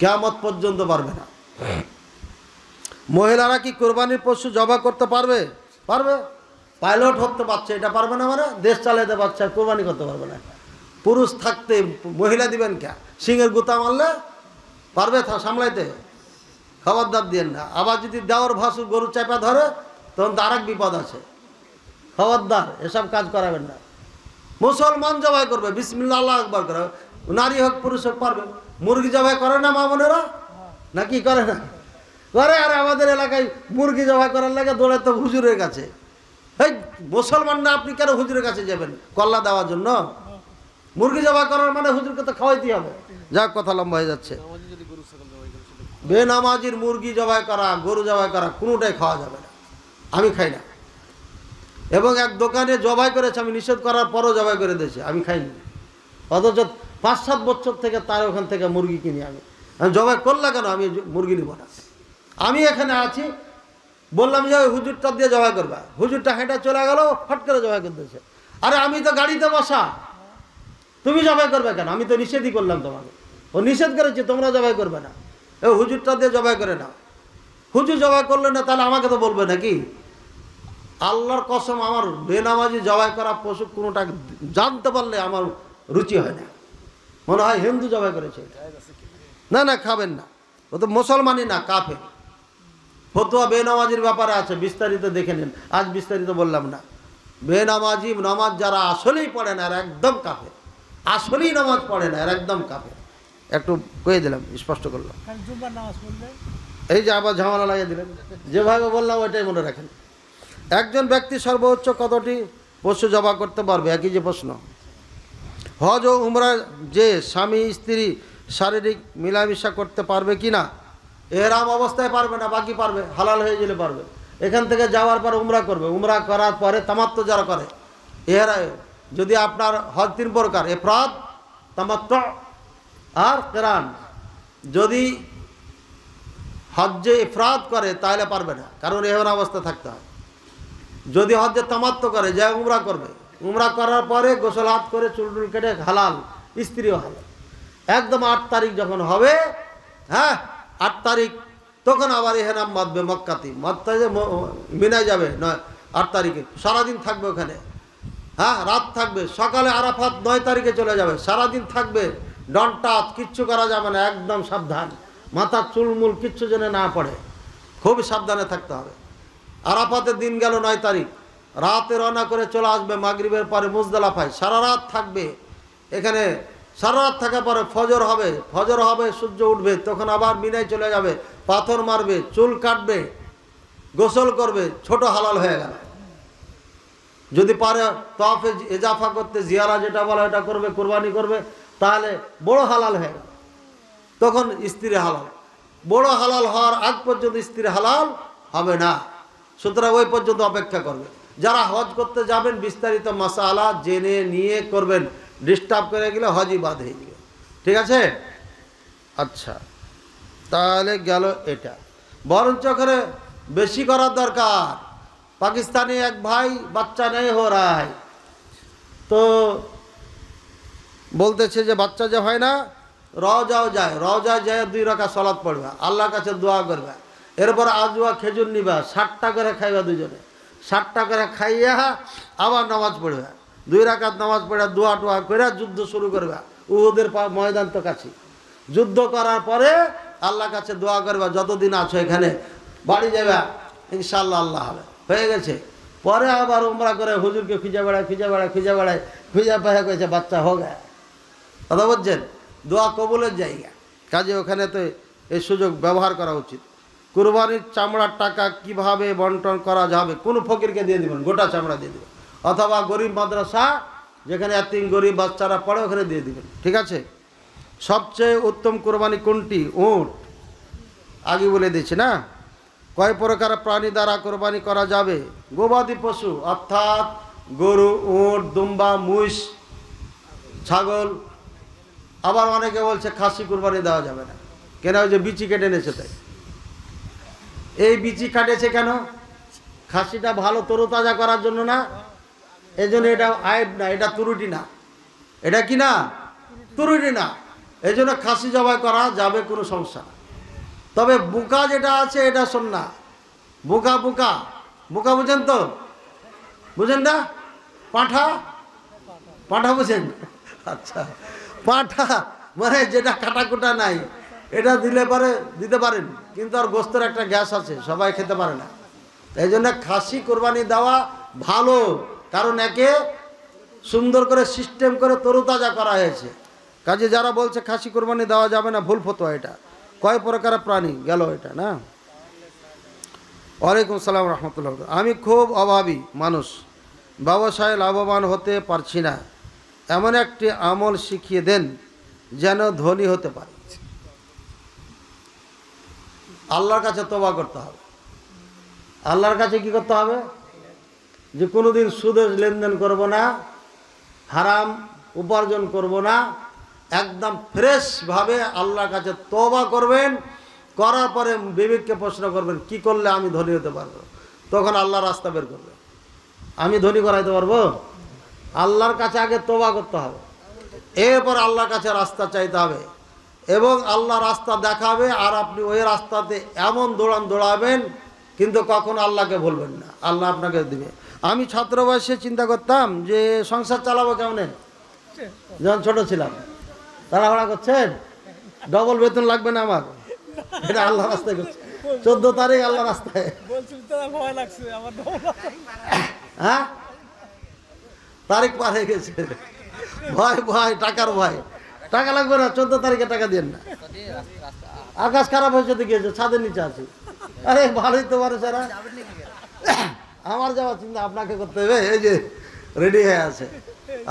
কিয়ামত পর্যন্ত পারবে না। মহিলারা কি কোরবানির পশু জবাই করতে পারবে? পারবে। পাইলট হতে পারছে, এটা পারবে না মানে? দেশ চালাতে পারছে, আর কোরবানি করতে পারবে না? পুরুষ থাকতে মহিলা দিবেন কে? সিংহের গুতা মারলে পারবে সামলাইতে? খবরদার দিয়েন না। আবার যদি দেওয়ার ভাসুর গরু চাপা ধরে তখন তো আরেক বিপদ আছে। খবরদার, এসব কাজ করাবেন না। মুসলমান জবাই করবে, বিসমিল্লাহ আল্লাহু আকবার করে, নারী হোক পুরুষ হোক পারবে। মুরগি জবাই করে না মা বোনেরা? নাকি করে না? করে। আর আমাদের এলাকায় মুরগি জবাই করার লাগে দৌড়ে তো হুজুরের কাছে। এই মুসলমান না, আপনি কেন হুজুরের কাছে যাবেন কল্লা দেওয়ার জন্য? মুরগি জবাই করার মানে হুজুরকে তো খাওয়াইতেই হবে। যাক, কথা লম্বা হয়ে যাচ্ছে। বেনামাজির মুরগি জবাই করা, গরু জবাই করা কোনোটাই খাওয়া যাবে না। আমি খাই না। এবং এক দোকানে জবাই করেছে, আমি নিষেধ করার পরও জবাই করে দিয়েছে, আমি খাইনি। অথচ 5-7 বছর থেকে তার ওখান থেকে মুরগি কিনি। আমি জবাই করলা কেন? আমি মুরগি নিব না। আমি এখানে আছি, বললাম যে ওই হুজুরটা দিয়ে জবাই করবা, হুজুরটা হেঁটে চলে গেল, ফট করে জবাই করতেছে। আরে আমি তো গাড়িতে বসা, তুমি জবাই করবে কেন? আমি তো নিষেধই করলাম তোমাকে। ও নিষেধ করেছে তোমরা জবাই করবে না, ও হুজুরটা দিয়ে জবাই করে না। হুজুর জবাই করলে না, তাহলে আমাকে তো বলবে নাকি? আল্লাহর কসম, আমার বেনামাজি জবাই করা পশু কোনোটা জানতে পারলে আমার রুচি হয় না। মনে হয় হিন্দু জবাই করেছে। না না, খাবেন না। ও তো মুসলমানই না, কাফের। ফতোয়া বেনামাজির ব্যাপারে আছে, বিস্তারিত দেখে নিন। আজ বিস্তারিত বললাম না। বেনামাজি নামাজ যারা আসলেই পড়ে না, আর একদম কাফের। আসলেই নামাজ পড়ে না, আর একদম কাফের। একটু কয়ে দিলাম, স্পষ্ট করলাম। এই যে আবার ঝামেলা লাগিয়ে দিলেন। যেভাবে বললাম ওইটাই মনে রাখেন। একজন ব্যক্তি সর্বোচ্চ কতটি পশু জবাই করতে পারবে? একই যে প্রশ্ন। হজ ও উমরা যে স্বামী স্ত্রী শারীরিক মিলামিশা করতে পারবে কি না? এহরাম অবস্থায় পারবে না, বাকি পারবে, হালাল হয়ে গেলে পারবে। এখান থেকে যাওয়ার পর উমরা করবে, উমরা করার পরে তামাত্তু যারা করে, এরা যদি আপনার হজ 3 প্রকার, ইফরাদ, তামাত্তু আর কিরান। যদি হজ্জে ইফরাদ করে তাহলে পারবে না, কারণ এহরাম অবস্থা থাকতে হয়। যদি হজ্জে তামাত্তু করে, যা উমরা করবে, উমরা করার পরে গোসল হাত করে চুল টুল কেটে হালাল, স্ত্রীও হালাল। একদম 8 তারিখ যখন হবে, হ্যাঁ 8 তারিখ, তখন আবার এহরাম বাঁধবে মক্কাতে। মক্কাতে মিনায় যাবে 8 তারিখে, সারাদিন থাকবে ওখানে। হ্যাঁ, রাত থাকবে। সকালে আরাফাত 9 তারিখে চলে যাবে, সারাদিন থাকবে। ডন টাচ কিচ্ছু করা যাবে না, একদম সাবধান। মাথার চুলমুল কিচ্ছু যেন না পড়ে, খুব সাবধানে থাকতে হবে। আরাফাতের দিন গেল 9 তারিখ, রাতে রওনা করে চলে আসবে মাগরিবের পরে মুজদালিফায়, সারা রাত থাকবে এখানে। সারা রাত থাকার পরে ফজর হবে, ফজর হবে, সূর্য উঠবে, তখন আবার মিনায় চলে যাবে, পাথর মারবে, চুল কাটবে, গোসল করবে, ছোট হালাল হয়ে গেল। যদি পারে তওয়াফে ইজাফা করতে, জিয়ারা যেটা বলে এটা করবে, কুরবানি করবে, তাহলে বড় হালাল হয়ে গেল। তখন স্ত্রী হালাল। বড় হালাল হওয়ার আগ পর্যন্ত স্ত্রী হালাল হবে না। সুতরাং ওই পর্যন্ত অপেক্ষা করবে। যারা হজ করতে যাবেন বিস্তারিত মাসালা জেনে নিয়ে করবেন, ডিস্টার্ব করে গেলে হজই বাদ হয়ে যাবে। ঠিক আছে? আচ্ছা, তাহলে গেল এটা। বরঞ্চ করে বেশি করার দরকার। পাকিস্তানি এক ভাই বাচ্চা নেই হো রা है, তো বলতেছে যে বাচ্চা যে হয় না, রওজাও যায়, রওজা যায় 2 রাকাত সালাত পড়বে, আল্লাহর কাছে দোয়া করবে, এরপর আজওয়া খেজুর নিবা, 60টা করে খাইবা দুজনে, 60টা করে খাইয়া আবার নামাজ পড়বে, 2 রাকাত নামাজ পড়ে দোয়া টোয়া করে যুদ্ধ শুরু করবে। উহুদের ময়দান তো কাছে। যুদ্ধ করার পরে আল্লাহর কাছে দোয়া করবে, যতদিন আছো এখানে, বাড়ি যাবে ইনশাআল্লাহ, আল্লাহ হবে, হয়ে গেছে। পরে আবার উমরা করে হুজুরকে খুঁজে বেড়ায়, খুঁজে পাওয়া করেছে বাচ্চা হোক। কথা বলছেন? দোয়া কবুলের জায়গা, কাজে ওখানে তো এই সুযোগ ব্যবহার করা উচিত। কুরবানির চামড়ার টাকা কিভাবে বন্টন করা যাবে? কোনো ফকিরকে দিয়ে দিবেন, গোটা চামড়া দিয়ে দিবেন, অথবা গরিব মাদ্রাসা যেখানে এতিম গরিব বাচ্চারা পড়ে ওখানে দিয়ে দিবেন। ঠিক আছে? সবচেয়ে উত্তম কুরবানি কোনটি? উট। আগে বলে দিয়েছি না? কয় প্রকার প্রাণী দ্বারা কোরবানি করা যাবে? গবাদি পশু অর্থাৎ গরু, উট, দুম্বা, মুষ, ছাগল। আবার অনেকে বলছে খাসি কুরবানি দেওয়া যাবে না, কেন? ওই যে বিচি কেটে এনেছে তাই। এই বিচি কাটেছে কেন? খাসিটা ভালো তরুতাজা করার জন্য না? এই জন্য এটা আয়েব না, এটা তুরুটি না। এটা কি না? তুরুটি না। এই জন্য খাসি জবাই করা যাবে, কোনো সমস্যা না। তবে বুকা যেটা আছে এটা শোন না, বুকা বুকা বুকা বুঝেন তো? বুঝেন না? পাঁঠা পাঁঠা বুঝেন? আচ্ছা, পাঁঠা মানে যেটা কাটাকুটা নাই, এটা দিলে পরে দিতে পারেন, কিন্তু আর গোস্তের একটা গ্যাস আছে, সবাই খেতে পারে না। এই জন্য খাসি কোরবানি দেওয়া ভালো, কারণ একে সুন্দর করে সিস্টেম করে তরুতাজা করা হয়েছে। কাজে যারা বলছে খাসি কোরবানি দেওয়া যাবে না, ভুল ফতোয়া এটা। কয় প্রকারের প্রাণী গেল এটা না? ওয়ালাইকুম সালাম রহমতুল্লাহ। আমি খুব অভাবী মানুষ, ব্যবসায় লাভবান হতে পারছি না, এমন একটি আমল শিখিয়ে দেন যেন ধনী হতে পারে। আল্লাহর কাছে তওবা করতে হবে। আল্লাহর কাছে কি করতে হবে? যে কোনোদিন সুদের লেনদেন করব না, হারাম উপার্জন করব না, একদম ফ্রেশভাবে আল্লাহর কাছে তওবা করবেন। করার পরে বিবেককে প্রশ্ন করবেন, কি করলে আমি ধনী হতে পারবো? তখন আল্লাহ রাস্তা বের করবে। আমি ধনী করাইতে পারবো? আল্লাহর কাছে আগে তওবা করতে হবে, এরপর আল্লাহর কাছে রাস্তা চাইতে হবে, এবং আল্লাহ রাস্তা দেখাবে, আর আপনি ওই রাস্তাতে এমন দৌড়াবেন, কিন্তু কখনো আল্লাহকে ভুলবেন না, আল্লাহ আপনাকে দিবে। আমি ছাত্র বয়সে চিন্তা করতাম যে সংসার চালাবো কেমনে, যখন ছোট ছিলাম। তাড়াহুড়া করছেন, ডবল বেতন লাগবে না আমার, এটা আল্লাহ রাস্তায় করছে। 14 তারিখ আল্লাহ রাস্তায়। হ্যাঁ, তারিখ পার হয়ে গেছে, ভয় ভয়, টাকার ভয়। টাকা লাগবে না, 14 তারিখে টাকা দেন না। আকাশ খারাপ হয়েছে তো গিয়েছে, ছাদের নিচে আছে। আরে ভালোই তো পারে সারা, আমার যাওয়ার চিন্তা আপনাকে করতে হবে। এই যে রেডি হয়ে আছে,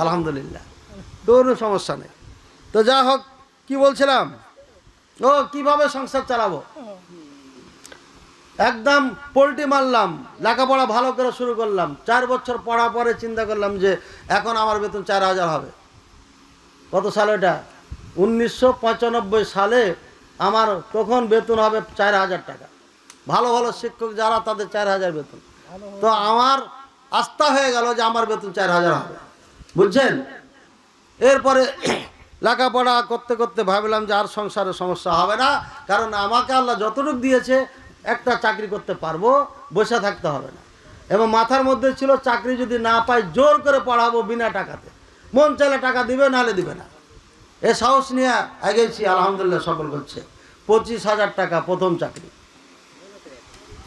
আলহামদুলিল্লাহ, কোনো সমস্যা নেই। তো যা হোক, কি বলছিলাম, ও কিভাবে সংসার চালাবো, একদম পোল্টি মারলাম, লেখাপড়া ভালো করে শুরু করলাম। 4 বছর পড়া পরে চিন্তা করলাম যে এখন আমার বেতন 4000 হবে। কত সালে এটা? 1995 সালে আমার তখন বেতন হবে 4000 টাকা। ভালো ভালো শিক্ষক যারা, তাদের 4000 বেতন। তো আমার আস্থা হয়ে গেল যে আমার বেতন 4000 হবে, বুঝছেন? এরপরে লেখাপড়া করতে করতে ভাবলাম যে আর সংসারে সমস্যা হবে না, কারণ আমাকে আল্লাহ যতটুকু দিয়েছে একটা চাকরি করতে পারবো, বসে থাকতে হবে না। এবং মাথার মধ্যে ছিল চাকরি যদি না পাই জোর করে পড়াবো বিনা টাকাতে, মন চাইলে টাকা দিবে, নাহলে দিবে না। এ সাহস নিয়ে আগেছি, আলহামদুলিল্লাহ সফল করছে। 25,000 টাকা প্রথম চাকরি।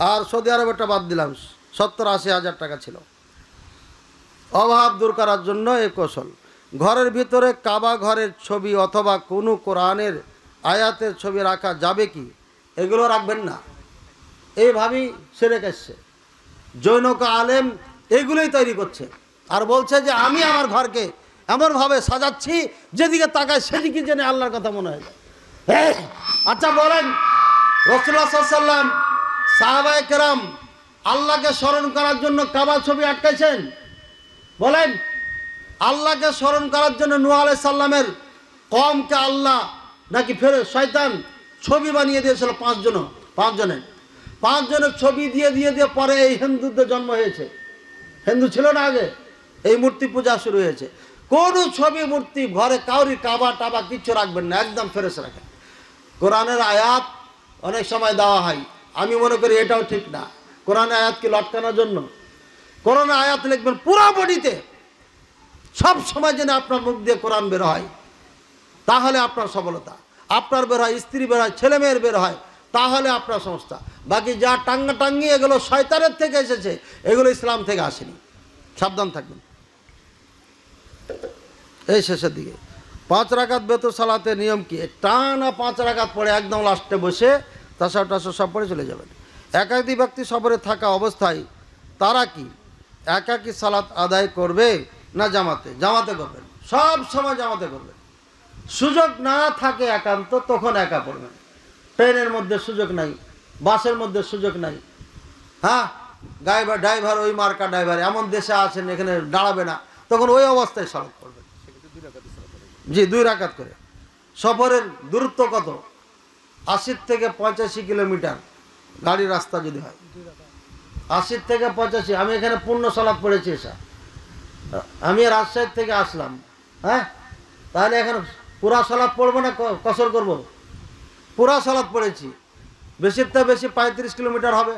আর সৌদি আরবেরটা বাদ দিলাম, 70-80 হাজার টাকা ছিল। অভাব দূর করার জন্য এই কৌশল, ঘরের ভিতরে কাবা ঘরের ছবি অথবা কোনো কোরআনের আয়াতের ছবি রাখা যাবে কি? এগুলো রাখবেন না, এইভাবেই সেরে গেছে। জৈনক আলেম এগুলোই তৈরি করছে, আর বলছে যে আমি আমার ঘরকে এমনভাবে সাজাচ্ছি যেদিকে তাকায় সেদিকে যেন আল্লাহর কথা মনে হয়। আচ্ছা বলেন, রাসূলুল্লাহ সাল্লাল্লাহু আলাইহি ওয়াসাল্লাম, সাহাবায়ে কেরাম আল্লাহকে স্মরণ করার জন্য কাবা ছবি আটকাইছেন? বলেন, আল্লাহকে স্মরণ করার জন্য নূহ আলাইহিস সালামের কওমকে আল্লাহ নাকি ফেরে শয়তান ছবি বানিয়ে দিয়েছিল 5 জনের ছবি দিয়ে দিয়ে দিয়ে পরে এই হিন্দুদের জন্ম হয়েছে। হিন্দু ছিল না আগে, এই মূর্তি পূজা শুরু হয়েছে। কোনো ছবি মূর্তি ঘরে কাউরি কাবা টাবা কিচ্ছু রাখবেন না, একদম ফেরেস রাখেন। কোরআনের আয়াত অনেক সময় দেওয়া হয়, আমি মনে করি এটাও ঠিক না। কোরআনের আয়াতকে লটকানোর জন্য কোরআনের আয়াত লিখবেন পুরো বডিতে, সব সময় যেন আপনার মুখ দিয়ে কোরআন বের হয়, তাহলে আপনার সফলতা। আপনার বের হয়, স্ত্রী বের হয়, ছেলে মেয়ের বের হয়, তাহলে আপনার সংস্থা। বাকি যা টাঙ্গি এগুলো শয়তানের থেকে এসেছে, এগুলো ইসলাম থেকে আসেনি, সাবধান থাকবেন। এই শেষের দিকে 5 রাকাত বেতর সালাতের নিয়ম কি? টানা 5 রাকাত পড়ে একদম লাস্টে বসে তাশাহুদ সব পড়ে চলে যাবেন। একাকী ব্যক্তি সফরে থাকা অবস্থায় তারা কি একাকী সালাত আদায় করবে না জামাতে? জামাতে করবেন, সব সময় জামাতে করবেন। সুযোগ না থাকে একান্ত, তখন একা পড়বেন। ট্রেনের মধ্যে সুযোগ নাই, বাসের মধ্যে সুযোগ নাই, হ্যাঁ, ড্রাইভার ওই মার্কা ড্রাইভার, এমন দেশে আছেন এখানে দাঁড়াবে না, তখন ওই অবস্থায় সালাত পড়বেন। জি, 2 রাকাত করে। সফরের দূরত্ব কত? 80 থেকে 85 কিলোমিটার গাড়ির রাস্তা যদি হয়, 80 থেকে 85। আমি এখানে পূর্ণ সালাত পড়েছি এসা, আমি রাজশাহী থেকে আসলাম, হ্যাঁ, তাহলে এখন পুরা সালাত পড়বো না কসর করব? পুরা সালাত পড়েছি, বেশির থেকে বেশি 35 কিলোমিটার হবে,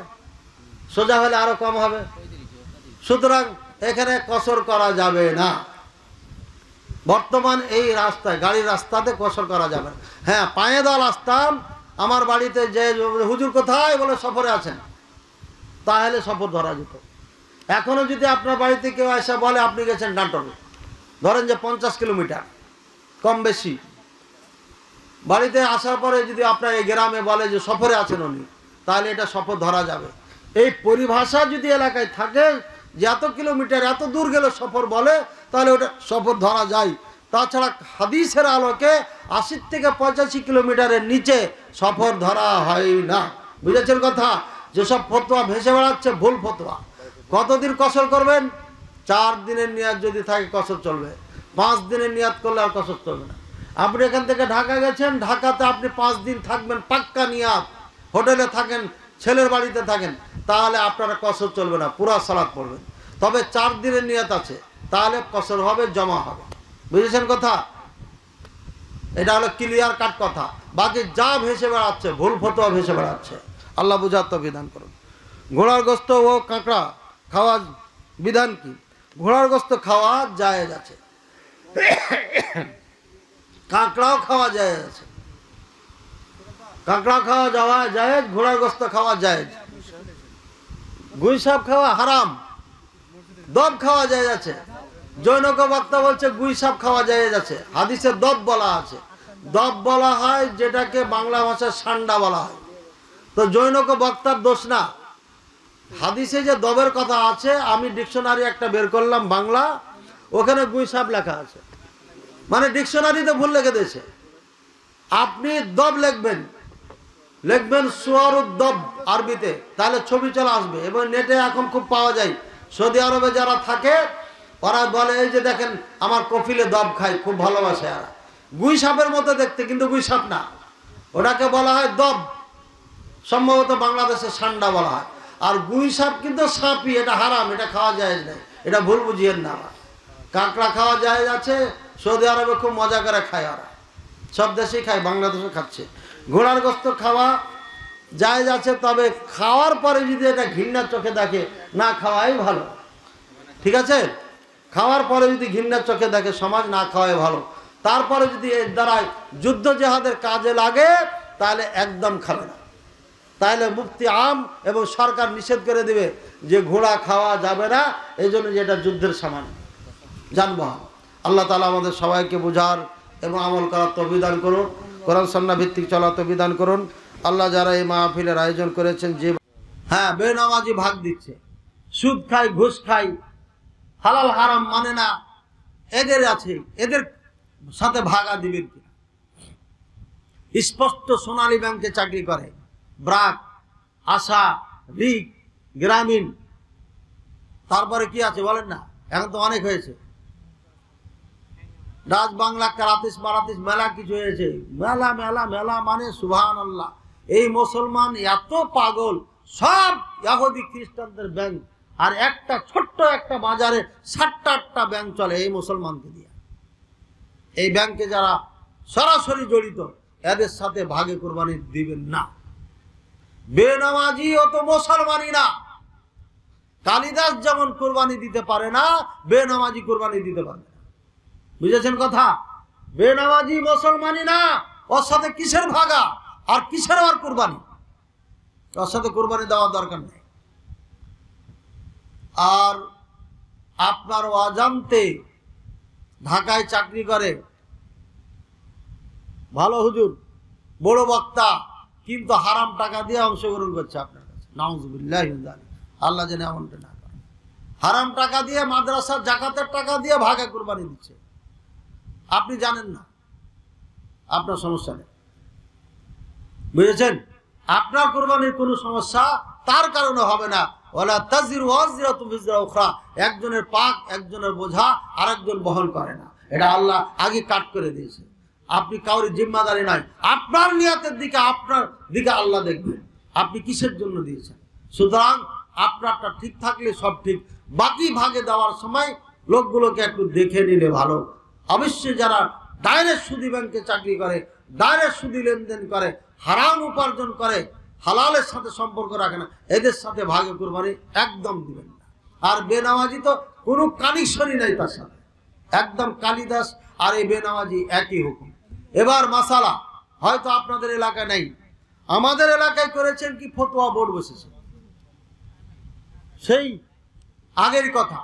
সোজা হলে আরো কম হবে। সুতরাং এখানে কসর করা যাবে না। বর্তমান এই রাস্তায়, গাড়ির রাস্তাতে কসর করা যাবে না। হ্যাঁ, পায়ে দল আসতাম আমার বাড়িতে, যে হুজুর কোথায় বলে সফরে আছেন, তাহলে সফর ধরা যেত। এখনো যদি আপনার বাড়িতে কেউ এসে বলে আপনি গেছেন নাটোরে, ধরেন যে 50 কিলোমিটার কম বেশি, বাড়িতে আসার পরে যদি আপনার এই গ্রামে বলে যে সফরে আছেন উনি, তাহলে এটা সফর ধরা যাবে। এই পরিভাষা যদি এলাকায় থাকে যে এত কিলোমিটার এত দূর গেলে সফর বলে, তাহলে ওটা সফর ধরা যায়। তাছাড়া হাদিসের আলোকে 80 থেকে 85 কিলোমিটারের নিচে সফর ধরা হয় না। বুঝেছেন কথা? যেসব ফতোয়া ভেসে বেড়াচ্ছে ভুল ফতোয়া। কতদিন কসর করবেন? 4 দিনের নিয়াত যদি থাকে কসর চলবে, 5 দিনের নিয়াত করলে আর কসর চলবে না। আপনি এখান থেকে ঢাকা গেছেন, ঢাকাতে আপনি 5 দিন থাকবেন, পাক্কা নিয়াত, হোটেলে থাকেন, ছেলের বাড়িতে থাকেন, তাহলে আপনারা কসর চলবে না, পুরা সালাত পড়বেন। তবে 4 দিনের নিয়াত আছে, তাহলে কসর হবে, জমা হবে। বুঝেছেন কথা? এটা হলো ক্লিয়ার কাট কথা। বাকি যা ভেসে বেড়াচ্ছে ভুল ফতোয়া ভেসে বেড়াচ্ছে, আল্লাহ বুঝার তো বিধান করুন। ঘোড়ার গোস্ত ও কাঁকড়া খাওয়া বিধান কি? ঘোড়ার গোস্ত খাওয়া জায়েজ আছে, কাঁকড়াও খাওয়া জায়েজ আছে। কাঁকড়া খাওয়া যাওয়া জায়েজ, ঘোড়ার গোস্ত খাওয়া জায়েজ। গুই সাপ খাওয়া হারাম, দব খাওয়া জায়েজ আছে। জৈনক বক্তা বলছে গুই সাপ খাওয়া জায়েজ আছে, হাদিসে দব বলা আছে। দব বলা হয় যেটাকে বাংলা ভাষায় সান্ডা বলা হয়। তো জৈনক বক্তার দোষ না, হাদিসে যে দবের কথা আছে, আমি ডিকশনারি একটা বের করলাম বাংলা, ওখানে গুই সাপ লেখা আছে, মানে ডিকশনারিতে ভুল লিখে দিয়েছে। আপনি দব লিখবেন, লিখবেন সুয়ারুদ্দব আরবিতে, তাহলে ছবি চলে আসবে। এবং নেটে এখন খুব পাওয়া যায়। সৌদি আরবে যারা থাকে ওরা বলে এই যে দেখেন আমার কফিলে দব খাই, খুব ভালোবাসে। আর গুই সাপের মতো দেখতে, কিন্তু গুই সাপ না, ওটাকে বলা হয় দব, সম্ভবত বাংলাদেশে সান্ডা বলা হয়। আর গুই সাপ কিন্তু সাপই, এটা হারাম, এটা খাওয়া যায় না, এটা ভুল বুঝিয়েন না। কাঁকড়া খাওয়া যায় আছে, সৌদি আরবে খুব মজা করে খায় ওরা, সব দেশেই খায়, বাংলাদেশে খাচ্ছে। ঘোড়ার গোস্ত খাওয়া জায়েজ আছে, তবে খাওয়ার পরে যদি এটা ঘৃণার চোখে দেখে, না খাওয়াই ভালো। ঠিক আছে? খাওয়ার পরে যদি ঘৃণার চোখে দেখে সমাজ, না খাওয়াই ভালো। তারপরে যদি এর দ্বারাই যুদ্ধ জেহাদের কাজে লাগে, তাহলে একদম খাবে না। তাহলে মুফতি আম এবং সরকার নিষেধ করে দিবে যে ঘোড়া খাওয়া যাবে না, এই জন্য যে এটা যুদ্ধের সামান, যানবাহন। আল্লাহ তাআলা আমাদের সবাইকে বোঝার এবং আমল করার তৌফিক দান করুন, কোরআন সুন্নাহ ভিত্তিক চলার তৌফিক দান করুন। আল্লাহ যারা এই মাহফিলের আয়োজন করেছেন, যে হ্যাঁ বেনামাজি ভাগ দিচ্ছে, সুদ খায়, ঘুষ খায়, হালাল হারাম মানে না, এদের আছে, এদের সাথে ভাগা দিবেন কিনা? স্পষ্ট সোনালী ব্যাংকে চাকরি করে, ব্রাক, আশা, রিক, গ্রামীণ, তারপরে কি আছে বলেন না? এখন তো অনেক হয়েছে, রাজ বাংলা, কারাতিস মারাতিস, মেলা কিছু হয়েছে। মেলা মেলা মেলা মানে সুবহানাল্লাহ। এই মুসলমান এত পাগল, সব ইহুদি খ্রিস্টানদের ব্যাংক, আর একটা ছোট্ট একটা বাজারে 7টা-8টা ব্যাংক চলে এই মুসলমানকে দিয়ে। এই ব্যাংকে যারা সরাসরি জড়িত, এদের সাথে ভাগে কোরবানি দিবেন না। বেনামাজি অত মুসলমানই না। কালিদাস যেমন কোরবানি দিতে পারে না, বেনামাজি কোরবানি দিতে পারে না। বুঝেছেন কথা? বেনামাজি মুসলমানই না, ওর সাথে কিসের ভাগা আর কিসের আর কোরবানি? ওর সাথে কোরবানি দেওয়ার দরকার নেই। আর আপনার অজান্তে ঢাকায় চাকরি করে, ভালো হুজুর, বড় বক্তা, কিন্তু হারাম টাকা দিয়ে অংশগ্রহণ করছে আপনার কাছে। নাউজুবিল্লাহ, আল্লাহ যেন এমনটা না করে। হারাম টাকা দিয়ে, মাদ্রাসার জাকাতের টাকা দিয়ে ভাগে কোরবানি দিচ্ছে, আপনি জানেন না, আপনার সমস্যা নেই। বুঝেছেন? আপনার কোরবানির কোনো সমস্যা তার কারণে হবে না। ওয়ালা তাজিরু ওয়াজিরাতু বিজরা উখরা, একজনের পাক, একজনের বোঝা আরেকজন বহন করে না, এটা আল্লাহ আগে কাট করে দিয়েছে। আপনি কাউরি জিম্মাদারি নাই, আপনার নিয়তের দিকে, আপনার দিকে আল্লাহ দেখবেন আপনি কিসের জন্য দিয়েছেন। সুতরাং আপনারটা ঠিক থাকলে সব ঠিক। বাকি ভাগে দেওয়ার সময় লোকগুলোকে একটু দেখে নিলে ভালো। অবশ্যই যারা ডাইরেক্ট সুদী ব্যাংকে চাকরি করে, ডাইরেক্ট সুদী লেনদেন করে, হারাম উপার্জন করে, হালালের সাথে সম্পর্ক রাখে না, এদের সাথে ভাগে কুরবানি একদম দিবেন না। আর বেনামাজি তো কোনো কানেকশনই নাই তার সাথে, একদম কালিদাস আর এই বেনামাজি একই হুকুম। এবার মাসালা হয়তো আপনাদের এলাকায় নেই, আমাদের এলাকায় করেছেন কি ফতোয়া বোর্ড বসেছে, সেই আগের কথা,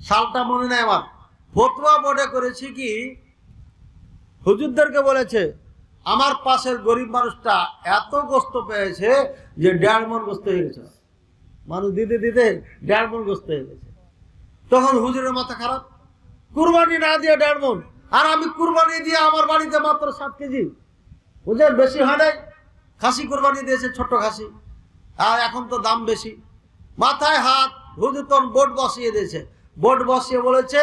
সালটা মনে নেই আমার। ফতোয়া বোর্ডে করেছি কি, হুজুরদেরকে বলেছে আমার পাশের গরিব মানুষটা এত গোস্ত পেয়েছে যে 1.5 মণ গোস্ত হয়ে গেছে, মানুষ দিতে দিতে 1.5 মণ গোস্ত হয়ে গেছে। তখন হুজুরের মাথা খারাপ, কুরবানি না দিয়ে 1.5 মণ, আর আমি কুরবানি দিয়ে আমার বাড়িতে মাত্র 7 কেজি, বুঝলেন, বেশি হয় নাই। খাসি কুরবানি দিয়েছে, ছোট্ট খাসি, আর এখন তো দাম বেশি। মাথায় হাত, হুজুর তখন বোর্ড বসিয়ে দিয়েছে, বোর্ড বসিয়ে বলেছে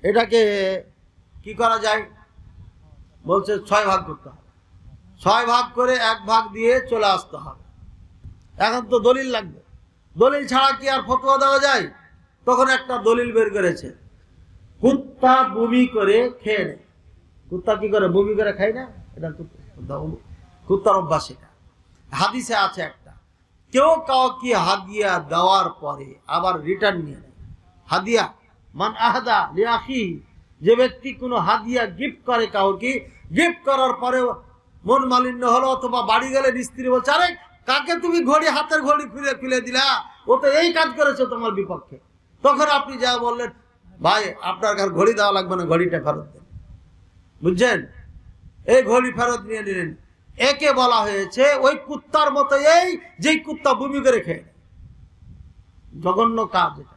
এটাকে কি করা যায়, বলছে 6 ভাগ করতে হবে, 6 ভাগ করে 1 ভাগ দিয়ে চলে আসতে হবে। এখন তো দলিল লাগবে, দলিল ছাড়া কি আর ফতোয়া দেওয়া যায়? তখন একটা দলিল বের করেছে, কুত্তা বমি করে খেয়ে নেয়। কুত্তা কি করে, বমি করে খায় না, এটা কুত্তার অভ্যাস। এটা হাদিসে আছে একটা, কেউ কাউকে হাদিয়া দেওয়ার পরে আবার রিটার্ন নিয়ে নেয়। হাদিয়া মান আহাদা লিআখি, যে ব্যক্তি কোনো হাদিয়া গিফট করে কাউকে, গিফট করার পরে মন মালিন্য হলো, অথবা বাড়ি গেলে স্ত্রী বলছে আরে কাকে তুমি ঘড়ি, হাতের ঘড়ি খুলে দিলা, ও তো এই কাজ করেছে তোমার বিপক্ষে। তখন আপনি যা বললেন ভাই আপনার কার ঘড়ি দেওয়া লাগবে না, ঘড়িটা ফেরত দেন, বুঝছেন, এই ঘড়ি ফেরত নিয়ে নিলেন। একে বলা হয়েছে ওই কুত্তার মতো, এই যেই কুত্তা বমি করে খেয়ে, জঘন্য কাজ এটা।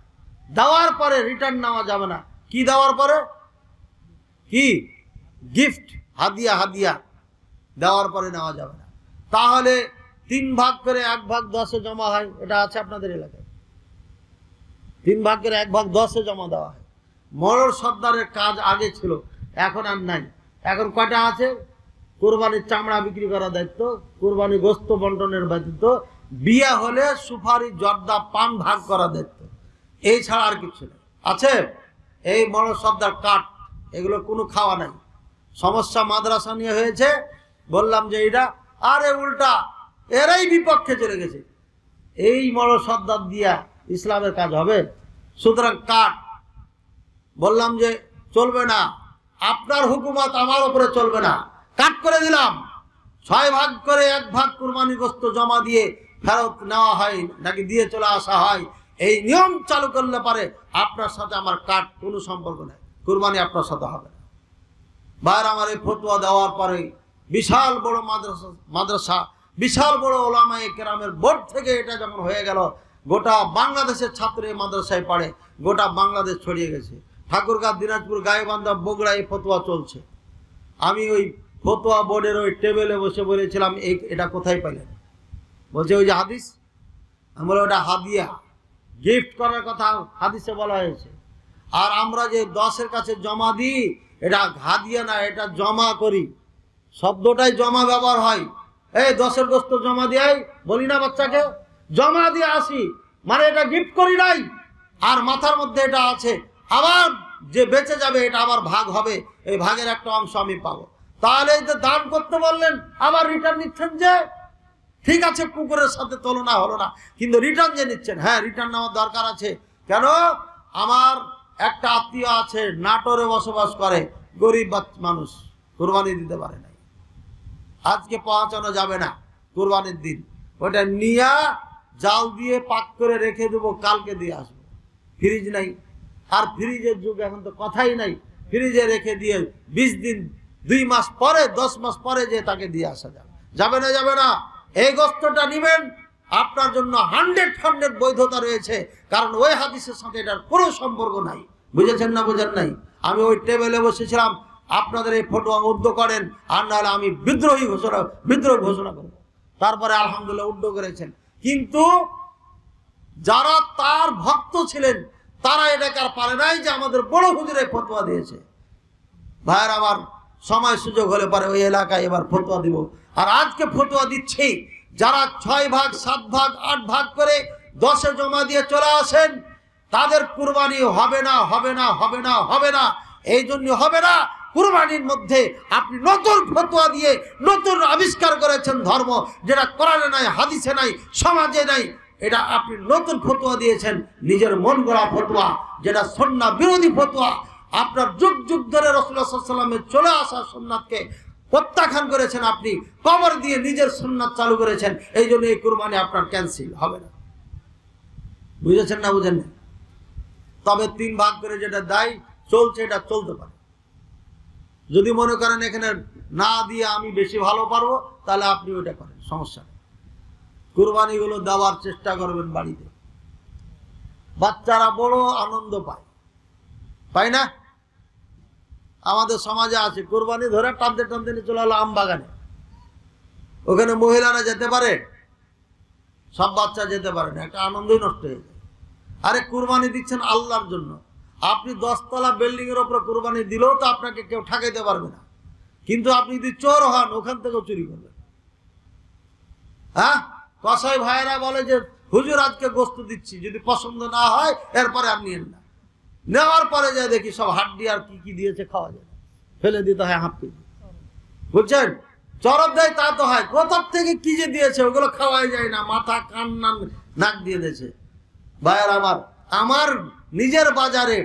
দেওয়ার পরে রিটার্ন নেওয়া যাবে না। কি দেওয়ার পরে, কি গিফট, হাদিয়া, হাদিয়া দেওয়ার পরে নেওয়া যাবে না। তাহলে 3 ভাগ করে 1 ভাগ 10-এ জমা হয়, এটা আছে আপনাদের এলাকায়, 3 ভাগ করে 1 ভাগ 10-এ জমা দেওয়া হয়। মরর সর্দারের কাজ আগে ছিল, এখন আর নাই। এখন কয়টা আছে, কুরবানির চামড়া বিক্রি করার দায়িত্ব, কুরবানি গোস্ত বন্টনের দায়িত্ব, বিয়া হলে সুপারি জর্দা পান ভাগ করার দায়িত্ব, এই ছাড়া আর কিছু নেই। আছে এই মরর সর্দার কাঠ, এগুলো কোনো খাওয়া নাই। সমস্যা মাদ্রাসা নিয়ে হয়েছে, বললাম যে এটা, আরে উল্টা এরাই বিপক্ষে চলে গেছে। এই মরর সর্দার দিয়া ইসলামের কাজ হবে? সুতরাং কাঠ বললাম যে চলবে না, আপনার হুকুমত আমার উপরে চলবে না, কাট করে দিলাম। 6 ভাগ করে 1 ভাগ কুরবানি গোস্ত জমা দিয়ে ফেরত নেওয়া হয় নাকি দিয়ে চলে আসা হয়, এই নিয়ম চালু করলে পারে আপনার সাথে আমার কাট কোনো সম্পর্ক নেই, কুরবানি আপনার সাথে হবে না। বাইরে আমার এই ফতোয়া দেওয়ার পরে বিশাল বড় মাদ্রাসা, বিশাল বড় ওলামায়ে কেরামের বোর্ড থেকে এটা যখন হয়ে গেল, গোটা বাংলাদেশের ছাত্র এই মাদ্রাসায় পড়ে, গোটা বাংলাদেশ ছড়িয়ে গেছে। ঠাকুরগাঁ, দিনাজপুর, গাইবান্ধা, বগুড়া এই ফতোয়া চলছে। আমি ওই ফতোয়া বোর্ডের ওই টেবিলে বসে বলেছিলাম এটা কোথায় পাইলেন, বলছে ওই যে হাদিস। আমি বলে ওটা হাদিয়া, গিফট করার কথা হাদিসে বলা হয়েছে। আর আমরা যে 10-এর কাছে জমা দিই, এটা হাদিয়া না, এটা জমা করি, শব্দটাই জমা ব্যবহার হয়। এই 10-এর গোস্ত জমা দিয়ে বলি না বাচ্চাকে, জমা দিয়ে আসি, মানে এটা গিফট করি নাই। আর মাথার মধ্যে এটা আছে, আবার যে বেঁচে যাবে এটা আবার ভাগ হবে, এই ভাগের একটা অংশ আমি পাবো। তাহলে এই যে দান করতে বললেন, আবার রিটার্ন নিচ্ছেন যে, ঠিক আছে কুকুরের সাথে তুলনা হলো না, কিন্তু রিটার্ন যে নিচ্ছেন, হ্যাঁ রিটার্ন নেওয়ার দরকার আছে। কেন, আমার একটা আত্মীয় আছে নাটোরে বসবাস করে, গরিব মানুষ, কুরবানি দিতে পারে নাই, আজকে পৌঁছানো যাবে না কুরবানির দিন, ওটা নিয়ে জাল দিয়ে পাক করে রেখে দেবো, কালকে দিয়ে আসবো। ফ্রিজ নাই, আর ফ্রিজের যুগ এখন তো কথাই নাই, ফ্রিজে রেখে দিয়ে 20 দিন 2 মাস পরে 10 মাস পরে যে তাকে দিয়ে আসা যাবে। যাবে না, যাবে না। এই গোস্তটা নিবেন, আপনার জন্য 100% বৈধতা রয়েছে, কারণ ওই হাদিসের সাথে এটার কোনো সম্পর্ক নাই। বুঝেছেন না, বোঝেন নাই? আমি ওই টেবিলে বসেছিলাম, আপনাদের এই ফতোয়া উদ্ধ করেন, আর নাহলে আমি বিদ্রোহ ঘোষণা করব। তারপরে আলহামদুলিল্লাহ উদ্ধ করেছেন, কিন্তু যারা তার ভক্ত ছিলেন তারা এটাকে আর পারে নাই যে আমাদের বড় হুজুরে ফতোয়া দিয়েছে। ভাইয়ের আমার সময় সুযোগ হলে পরে ওই এলাকায় এবার ফতোয়া দিব। আর আজকে ফতোয়া দিচ্ছি, যারা 6 ভাগ 7 ভাগ 8 ভাগ করে 10-এ জমা দিয়ে চলে আসেন, তাদের কুরবানি হবে না, হবে না, হবে না, হবে না। এই জন্য হবে না, কুরবানির মধ্যে আপনি নতুন ফতোয়া দিয়ে নতুন আবিষ্কার করেছেন ধর্ম, যেটা কোরআনে নাই, হাদিসে নাই, সমাজে নাই। এটা আপনি নতুন ফতোয়া দিয়েছেন, নিজের মন গড়া ফতোয়া, যেটা সুন্নাহ বিরোধী ফতোয়া। আপনার যুগ যুগ ধরে রাসূলুল্লাহ সাল্লাল্লাহু আলাইহি ওয়াসাল্লামের চলে আসা সুন্নাতকে প্রত্যাখ্যান করেছেন, আপনি কবর দিয়ে নিজের সুন্নাত চালু করেছেন। এই জন্য এই কুরবানি আপনার ক্যান্সেল হবে না। বুঝেছেন না বুঝেন না? তবে 3 ভাগ করে যেটা দায় চলছে, এটা চলতে পারে। যদি মনে করেন এখানে না দিয়ে আমি বেশি ভালো পারবো, তাহলে আপনি ওইটা করেন, সমস্যা নেই। কুরবানিগুলো দেওয়ার চেষ্টা করবেন বাড়িতে। বাচ্চারা বড় আনন্দ পায়, পায় না? আমাদের সমাজে আছে, কুরবানি ধরে টানতে টানতে নিয়ে চলে হলো আম বাগানে, ওখানে মহিলারা যেতে পারে, সব বাচ্চা যেতে পারে না, একটা আনন্দই নষ্ট হয়ে যায়। আরে কুরবানি দিচ্ছেন আল্লাহর জন্য, আপনি 10 তলা বিল্ডিং এর উপরে কুরবানি দিলেও তো আপনাকে কেউ ঠকাইতে পারবে না, কিন্তু আপনি যদি চোর হন ওখান থেকেও চুরি করবেন। হ্যাঁ, কসাই ভাইয়েরা বলে যে হুজুর আজকে গোস্ত দিচ্ছি, যদি পছন্দ না হয় এরপরে আপনি নেন না। নেওয়ার পরে যায় দেখি সব হাড্ডি আর কি কি দিয়েছে, খাওয়া যায়, ফেলে দিতে হয় হাফ কেজি। বুঝছেন? চরব দেয় তা তো হয়, কোথার থেকে কি যে দিয়েছে ওগুলো খাওয়াই যায় না, মাথা কান নাক দিয়ে দিয়েছে। ভাইয়ের আমার নিজের বাজারে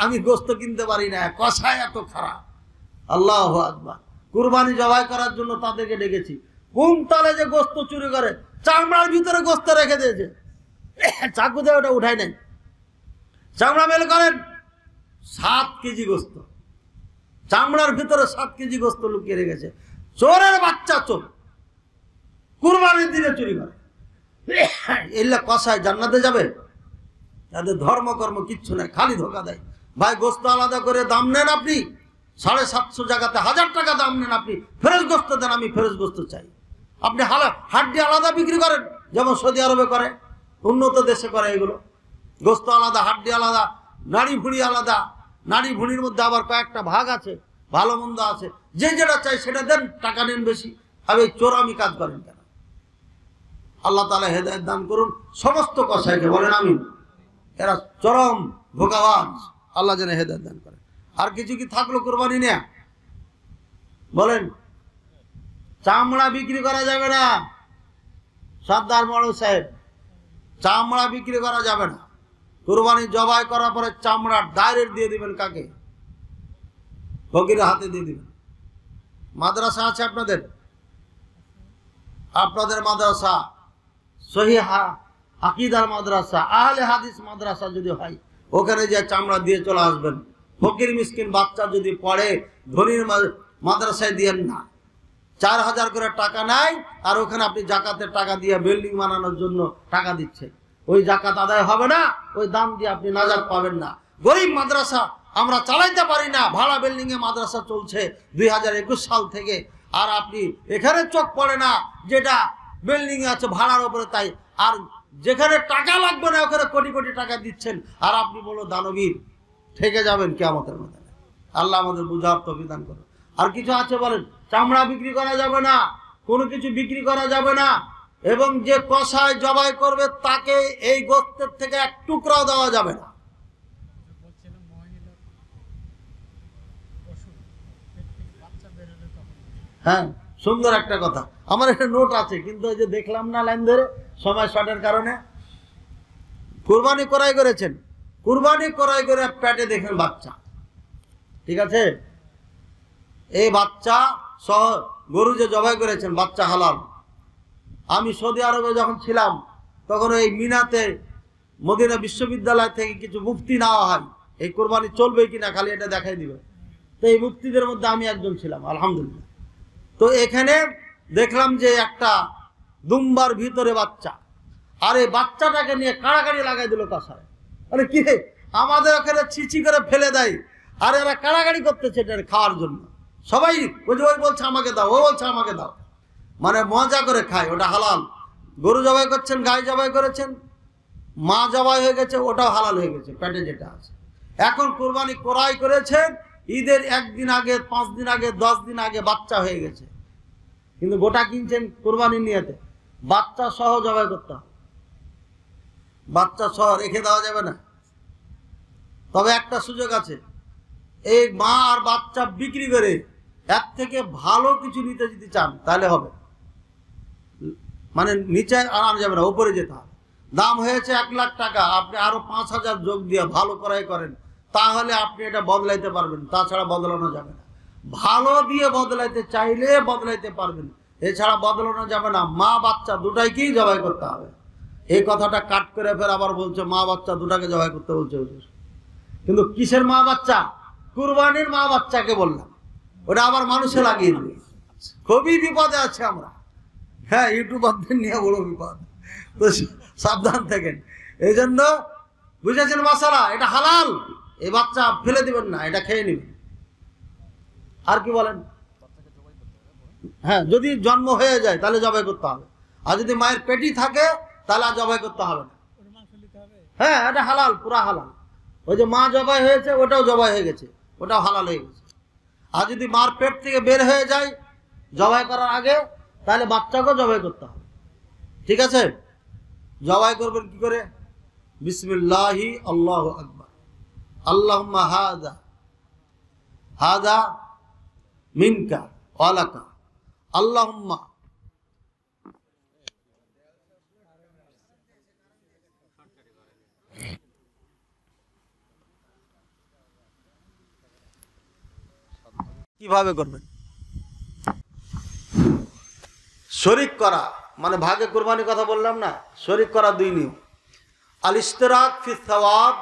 আমি গোস্ত কিনতে পারি না, কষায় এত খারাপ। আল্লাহু আকবার। কুরবানি জবাই করার জন্য তাদেরকে ডেকেছি, কোন তালে যে গোস্ত চুরি করে, চামড়ার ভিতরে গোস্ত রেখে দিয়েছে, চাকু দিয়ে ওটা উঠাই নাই, চামড়া বের করেন, 7 কেজি গোস্ত, চামড়ার ভিতরে 7 কেজি গোস্ত লুকিয়ে রেখেছে। চোরের বাচ্চা চোর, কুরবানির দিনে চুরি করে। এগুলা কষায় জান্নাতে যাবে? তাদের ধর্মকর্ম কিচ্ছু নাই, খালি ধোকা দেয়। ভাই গোস্ত আলাদা করে দাম নেন আপনি, 750 জায়গাতে 1000 টাকা দাম নেন আপনি, ফ্রেশ গোস্ত দেন, আমি ফ্রেশ গোস্ত চাই। আপনি হাড্ডি আলাদা বিক্রি করেন, যেমন সৌদি আরবে করে, উন্নত দেশে করে এগুলো। গোস্ত আলাদা, হাড্ডি আলাদা, নাড়ি ভুঁড়ি আলাদা। নাড়ি ভুঁড়ির মধ্যে আবার কয়েকটা ভাগ আছে, ভালো মন্দ আছে, যে যেটা চাই সেটা দেন, টাকা নেন বেশি। আর এই চোরামি কাজ করেন কেন? আল্লাহ তাআলা হেদায়েত দান করুন সমস্ত কসাইকে, বলেন আমিন। এরা চরম ধোঁকাবাজ, আল্লাহ যেন হেদায়েত দান করেন। আর কিছু কি থাকলো কুরবানি নেয়া? বলেন। চামড়া বিক্রি করা যাবে না, সর্দার বড় সাহেব, চামড়া বিক্রি করা যাবে না। কুরবানি জবাই করার পরে চামড়া ডাইরেক্ট দিয়ে দিবেন কাকে? ফকিরের হাতে দিয়ে দিবেন। মাদ্রাসা আছে আপনাদের? আপনাদের মাদ্রাসা সহিহ আকীদার মাদ্রাসা, আহলে হাদিস মাদ্রাসা যদি হয়, ওখানে যে চামড়া দিয়ে চলে আসবেন। ফকির মিসকিন বাচ্চা যদি পড়ে, ধনীর মাদ্রাসায় দিয়েন না। 4000 করে টাকা নাই, আর ওখানে আপনি জাকাতের টাকা দিয়ে বিল্ডিং বানানোর জন্য টাকা দিচ্ছেন, ওই জাকাত আদায় হবে না, ওই দাম দিয়ে আপনি নাজাত পাবেন না। গরিব মাদ্রাসা আমরা চালাইতে পারি না, ভাড়া বিল্ডিং এ মাদ্রাসা চলছে 2021 সাল থেকে, আর আপনি এখানে চোখ পড়ে না যেটা বিল্ডিং আছে ভাড়ার উপরে, তাই আর যেখানে টাকা লাগবে না ওখানে কোটি কোটি টাকা দিচ্ছেন, আর আপনি বলো দানবীর, ঠেকে যাবেন কিয়ামতের ময়দানে। আল্লাহ আমাদের বুঝার তৌফিক দান করুন। আর কিছু আছে বলেন? চামড়া বিক্রি করা যাবে না, কোনো কিছু বিক্রি করা যাবে না, এবং যে কসাই জবাই করবে তাকে এই গোস্তের থেকে এক টুকরাও দেওয়া যাবে না। হ্যাঁ, সুন্দর একটা কথা, আমার একটা নোট আছে, কিন্তু ওই যে দেখলাম না লাইন ধরে, সময় শর্টের কারণে। কুরবানি করাই করেছেন, কুরবানি করাই করে পেটে দেখেন বাচ্চা, ঠিক আছে? এই বাচ্চা সহ গরু যে জবাই করেছেন, বাচ্চা হালাল। আমি সৌদি আরবে যখন ছিলাম তখন এই মিনাতে মদিনা বিশ্ববিদ্যালয় থেকে কিছু মুফতি নেওয়া হয়, এই কুরবানি চলবে কিনা খালি এটা দেখাই দিবে। তো এই মুফতিদের মধ্যে আমি একজন ছিলাম, আলহামদুলিল্লাহ। তো এখানে দেখলাম যে একটা দুম্বার ভিতরে বাচ্চা, আর এই বাচ্চাটাকে নিয়ে কাড়াকাড়ি লাগাই দিল কসায়। মানে কি, আমাদের ওখানে ছিচি করে ফেলে দেয়, আর এরা কাড়াকাড়ি করতেছে এটা খাওয়ার জন্য। সবাই ওই বলছে আমাকে দাও, ও বলছে আমাকে দাও, মানে মজা করে খায়। ওটা হালাল। গরু জবাই করছেন, গাই জবাই করেছেন, মা জবাই হয়ে গেছে, ওটাও হালাল হয়ে গেছে, পেটে যেটা আছে। এখন কুরবানি করাই করেছেন, ঈদের 1 দিন আগে, 5 দিন আগে, 10 দিন আগে বাচ্চা হয়ে গেছে, কিন্তু গোটা কিনছেন কুরবানির নিয়তে, বাচ্চা সহ জবাই করতে হবে, বাচ্চা সহ রেখে দেওয়া যাবে না। তবে একটা সুযোগ আছে, এই মা আর বাচ্চা বিক্রি করে এর থেকে ভালো কিছু নিতে যদি চান তাহলে হবে, মানে নিচে আনা যাবে না, উপরে যেতে হবে। দাম হয়েছে 1 লাখ টাকা, আপনি আরো 5,000 যোগ দিয়ে ভালো করাই করেন, তাহলে আপনি এটা বদলাইতে পারবেন, তাছাড়া বদলানো যাবে না। ভালো দিয়ে বদলাইতে চাইলে বদলাইতে পারবেন, এছাড়া বদলানো যাবে না। মা বাচ্চা দুটাইকেই জবাই করতে হবে। এই কথাটা কাট করে ফের আবার বলছে মা বাচ্চা দুটাকে জবাই করতে বলছে হুজুর। কিন্তু কিসের মা বাচ্চা? কুরবানির মা বাচ্চাকে বললাম, ওটা আবার মানুষে লাগিয়ে দিবে। খুবই বিপদে আছে আমরা। হ্যাঁ, ইউটিউবারদের নিয়ে বড় বিপদ, তো সাবধান থাকেন। এই জন্য বুঝেছেন মাসালা, এটা হালাল, এই বাচ্চা ফেলে দিবেন না, এটা খেয়ে নিবেন। আর কি বলেন? হ্যাঁ, যদি জন্ম হয়ে যায় তাহলে জবাই করতে হবে, আর যদি মায়ের পেটি থাকে তাহলে আর জবাই করতে হবে না। হ্যাঁ, এটা হালাল, পুরা হালাল। ওই যে মা জবাই হয়েছে ওটাও জবাই হয়ে গেছে, ওটাও হালাল হয়ে গেছে। আর যদি মার পেট থেকে বের হয়ে যায় জবাই করার আগে, তাহলে বাচ্চাকেও জবাই করতে হবে। ঠিক আছে? জবাই করবেন কি করে? বিসমিল্লাহি আল্লাহু আকবার, আল্লাহুম্মা হাযা হাযা মিনকা ওয়ালাকা, আল্লাহুম্মা কিভাবে করবেন? শরীক করা মানে ভাগে কুরবানির কথা বললাম না, শরীক করা 2 নিয়ম। আল ইশতিরাক ফি সওয়াব,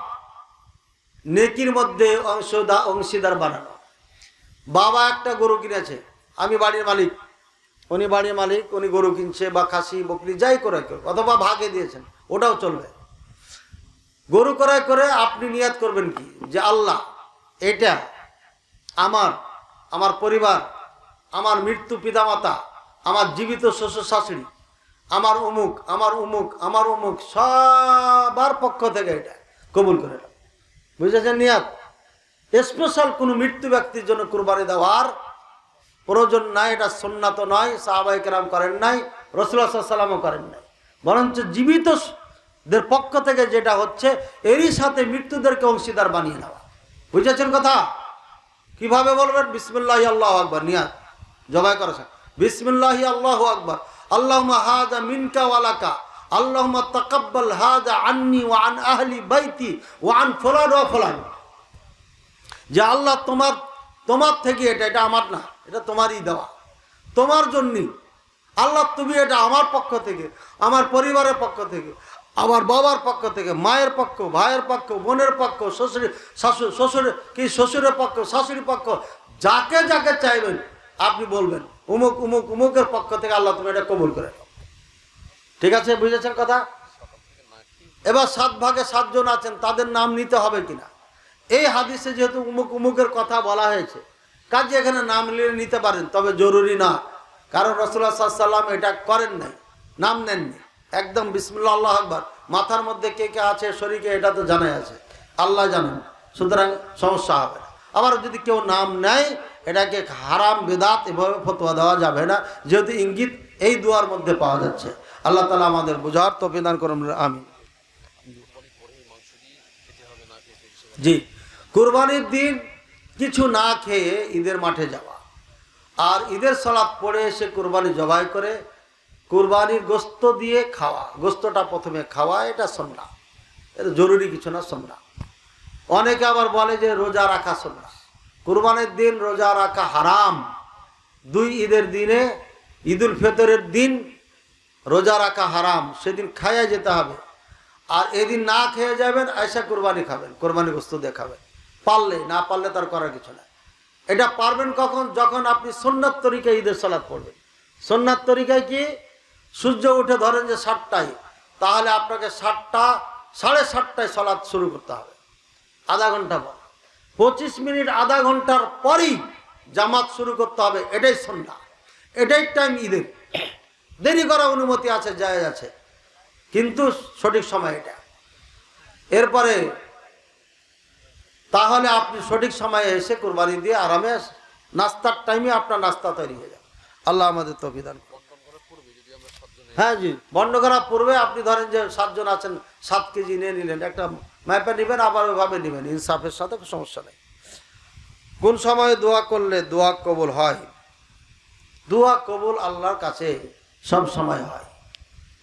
নেকির মধ্যে অংশীদার বানানো। বাবা একটা গরু কিনেছে, আমি বাড়ির মালিক, উনি বাড়ির মালিক, উনি গরু কিনছে বা খাসি বকরি যাই করে অথবা ভাগে দিয়েছেন, ওটাও চলবে। গরু ক্রয় করে আপনি নিয়াত করবেন কি, যে আল্লাহ এটা আমার পরিবার, আমার মৃত্যু পিতামাতা, আমার জীবিত শ্বশুর শাশুড়ি, আমার অমুক আমার অমুক আমার অমুক সবার পক্ষ থেকে এটা কবুল করে। বুঝেছেন? নিয়াত। স্পেশাল কোনো মৃত্যু ব্যক্তির জন্য কুরবানি দেওয়ার প্রয়োজন নাই, এটা সুন্নাত নয়, সাহাবায়ে কেরাম করেন নাই, রাসূলুল্লাহ সাল্লাল্লাহু আলাইহি ওয়াসাল্লামও করেন নাই। বরঞ্চ জীবিতদের পক্ষ থেকে যেটা হচ্ছে, এরই সাথে মৃত্যুদেরকে অংশীদার বানিয়ে নেওয়া। বুঝেছেন কথা? কিভাবে বলবেন? বিসমিল্লাহি আল্লাহু আকবার, নিয়াত জবাই করেছেন, বিসমিল্লাহি আল্লাহু আকবার, আল্লাহুম্মা হাযা মিনকা ওয়ালাকা, আল্লাহুম্মা তাকাব্বাল হাযা আন্নি ওয়া আন আহলি বাইতি ওয়া আন ফুলান ওয়া ফুলান। যে আল্লাহ তোমার থেকে এটা আমার না, এটা তোমারই দেওয়া, তোমার জন্যই। আল্লাহ তুমি এটা আমার পক্ষ থেকে, আমার পরিবারের পক্ষ থেকে, আমার বাবার পক্ষ থেকে, মায়ের পক্ষ, ভাইয়ের পক্ষ, বোনের পক্ষ, শ্বশুরের পক্ষ, শাশুড়ির পক্ষ, যাকে যাকে চাইবেন আপনি বলবেন উমুক উমুক উমুকের পক্ষ থেকে আল্লাহ তুমি এটা কবুল করে নাও। ঠিক আছে? বুঝেছেন কথা? এবার 7 ভাগে 7 জন আছেন, তাদের নাম নিতে হবে কিনা? এই হাদিসে যেহেতু উমুক উমুকের কথা বলা হয়েছে, কাজে এখানে নাম নিতে পারেন, তবে জরুরি না, কারণ রাসূলুল্লাহ সাল্লাল্লাহু আলাইহি ওয়াসাল্লাম এটা করেন নাই, নাম নেননি। একদম বিসমিল্লাহ আল্লাহু আকবার, মাথার মধ্যে কে কে আছে শরীকে এটা তো জানাই আছে, আল্লাহ জানেন, সুতরাং সমস্যা হবে না। আবার যদি কেউ নাম নেয়, এটাকে হারাম বেদাত এভাবে ফতোয়া দেওয়া যাবে না, যেহেতু ইঙ্গিত এই দুয়ার মধ্যে পাওয়া যাচ্ছে। আল্লাহ তাআলা আমাদের বোঝার তৌফিক দান করুন, আমিন। জি, কুরবানির দিন কিছু না খেয়ে ঈদের মাঠে যাওয়া, আর ঈদের সালাত পড়ে এসে কুরবানি জবাই করে কুরবানির গোস্ত দিয়ে খাওয়া, গোস্তটা প্রথমে খাওয়া, এটা সুন্নাহ, এটা জরুরি কিছু না, সুন্নাহ। অনেকে আবার বলে যে রোজা রাখা সুন্নাহ। কুরবানির দিন রোজা রাখা হারাম। 2 ঈদের দিনে, ঈদুল ফিতরের দিন রোজা রাখা হারাম, সেদিন খাইয়া যেতে হবে। আর এদিন না খেয়ে যাবেন, আয়সা কুরবানি খাবেন, কুরবানি গোস্ত দিয়ে খাবেন, পারলে, না পারলে তার করার কিছু না। এটা পারবেন কখন? যখন আপনি সুন্নাত তরিকায় ঈদের সালাত পড়বেন। সুন্নাত তরিকায় কি? সূর্য উঠে ধরেন যে 7টায়, তাহলে আপনাকে 7টা, 7:30টায় সালাত শুরু করতে হবে, আধা ঘন্টা পর। 25 মিনিট, আধা ঘন্টার পরই জামাত শুরু করতে হবে, এটাই সুন্নাহ, এটাই টাইম ঈদের। দেরি করার অনুমতি আছে, জায়েজ আছে, কিন্তু সঠিক সময় এটা। এরপরে তাহলে আপনি সঠিক সময়ে এসে কুরবানি দিয়ে আরামে নাস্তার টাইমে আপনার নাস্তা তৈরি হয়ে যাবে। আল্লাহ আমাদের তৌফিক দান করুন। হ্যাঁ জি, বন্ধ করার পূর্বে আপনি ধরেন যে 7 জন আছেন, 7 কেজি নিয়ে নিলেন, একটা ম্যাপে নেবেন, আবার ওইভাবে নেবেন, ইনসাফের সাথে সমস্যা নেই। কোন সময় দোয়া করলে দোয়া কবুল হয়? দোয়া কবুল আল্লাহর কাছে সব সময় হয়।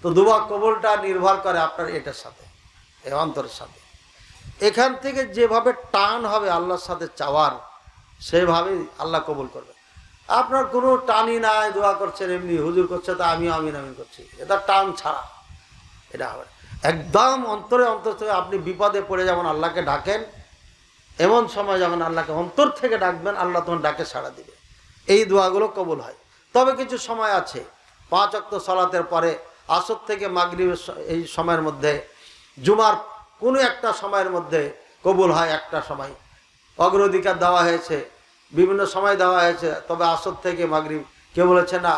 তো দোয়া কবুলটা নির্ভর করে আপনার এটার সাথে, এই অন্তরের সাথে। এখান থেকে যেভাবে টান হবে আল্লাহর সাথে চাওয়ার, সেভাবেই আল্লাহ কবুল করবে। আপনার কোনো টানই নাই, দোয়া করছেন এমনি, হুজুর করছে তা আমিও আমিন আমিন করছি, এটা টান ছাড়া এটা হবে। একদম অন্তরে অন্তর থেকে আপনি বিপদে পড়ে যেমন আল্লাহকে ডাকেন, এমন সময় যেমন আল্লাহকে অন্তর থেকে ডাকবেন, আল্লাহ তখন ডাকে সাড়া দিবে। এই দোয়াগুলো কবুল হয়। তবে কিছু সময় আছে, 5 ওয়াক্ত সালাতের পরে, আসর থেকে মাগরিবের এই সময়ের মধ্যে, জুমার কোনো একটা সময়ের মধ্যে কবুল হয়। একটা সময় অগ্রাধিকার দেওয়া হয়েছে, বিভিন্ন সময় দেওয়া হয়েছে, তবে আসর থেকে মাগরিব, কেউ বলেছে না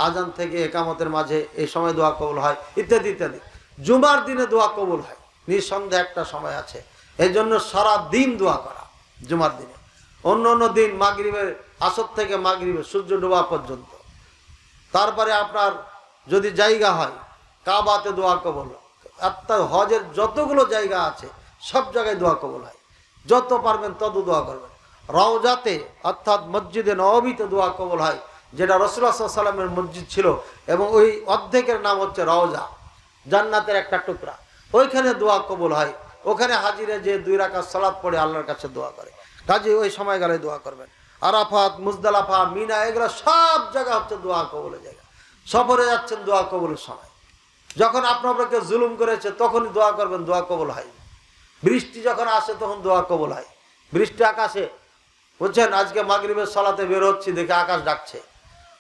আজান থেকে একামতের মাঝে এই সময় দোয়া কবুল হয়, ইত্যাদি ইত্যাদি। জুমার দিনে দোয়া কবুল হয় নিঃসন্দেহে একটা সময় আছে। এই জন্য সারা দিন দোয়া করা জুমার দিনে। অন্য অন্য দিন মাগরিবের, আসর থেকে মাগরিবের সূর্য ডোবা পর্যন্ত। তারপরে আপনার যদি জায়গা হয়, কাবাতে দোয়া কবুল হয়। আপনার হজের যতগুলো জায়গা আছে সব জায়গায় দোয়া কবুল হয়। যত পারবেন তত দোয়া করবেন। রওজাতে অর্থাৎ মসজিদে নববীতে দোয়া কবুল হয়, যেটা রাসূলুল্লাহ সাল্লাল্লাহু আলাইহি ওয়াসাল্লামের মসজিদ ছিল, এবং ওই অর্ধেকের নাম হচ্ছে রওজা, জান্নাতের একটা টুকরা। ওইখানে দোয়া কবুল হয়। ওখানে হাজিরে যে 2 রাকাত সালাত পড়ে আল্লাহর কাছে দোয়া করে, কাজে ওই সময়কালে দোয়া করবেন। আরাফাত, মুজদালিফা, মিনা, এগুলো সব জায়গা হচ্ছে দোয়া কবুলের জায়গা। সফরে যাচ্ছেন, দোয়া কবুলের সময়। যখন আপনাকে জুলুম করেছে তখনই দোয়া করবেন, দোয়া কবুল হয়। বৃষ্টি যখন আসে তখন দোয়া কবুল হয়। বৃষ্টি আকাশে, বুঝছেন, আজকে মাগরিবের সালাতে বের হচ্ছি, দেখে আকাশ ডাকছে,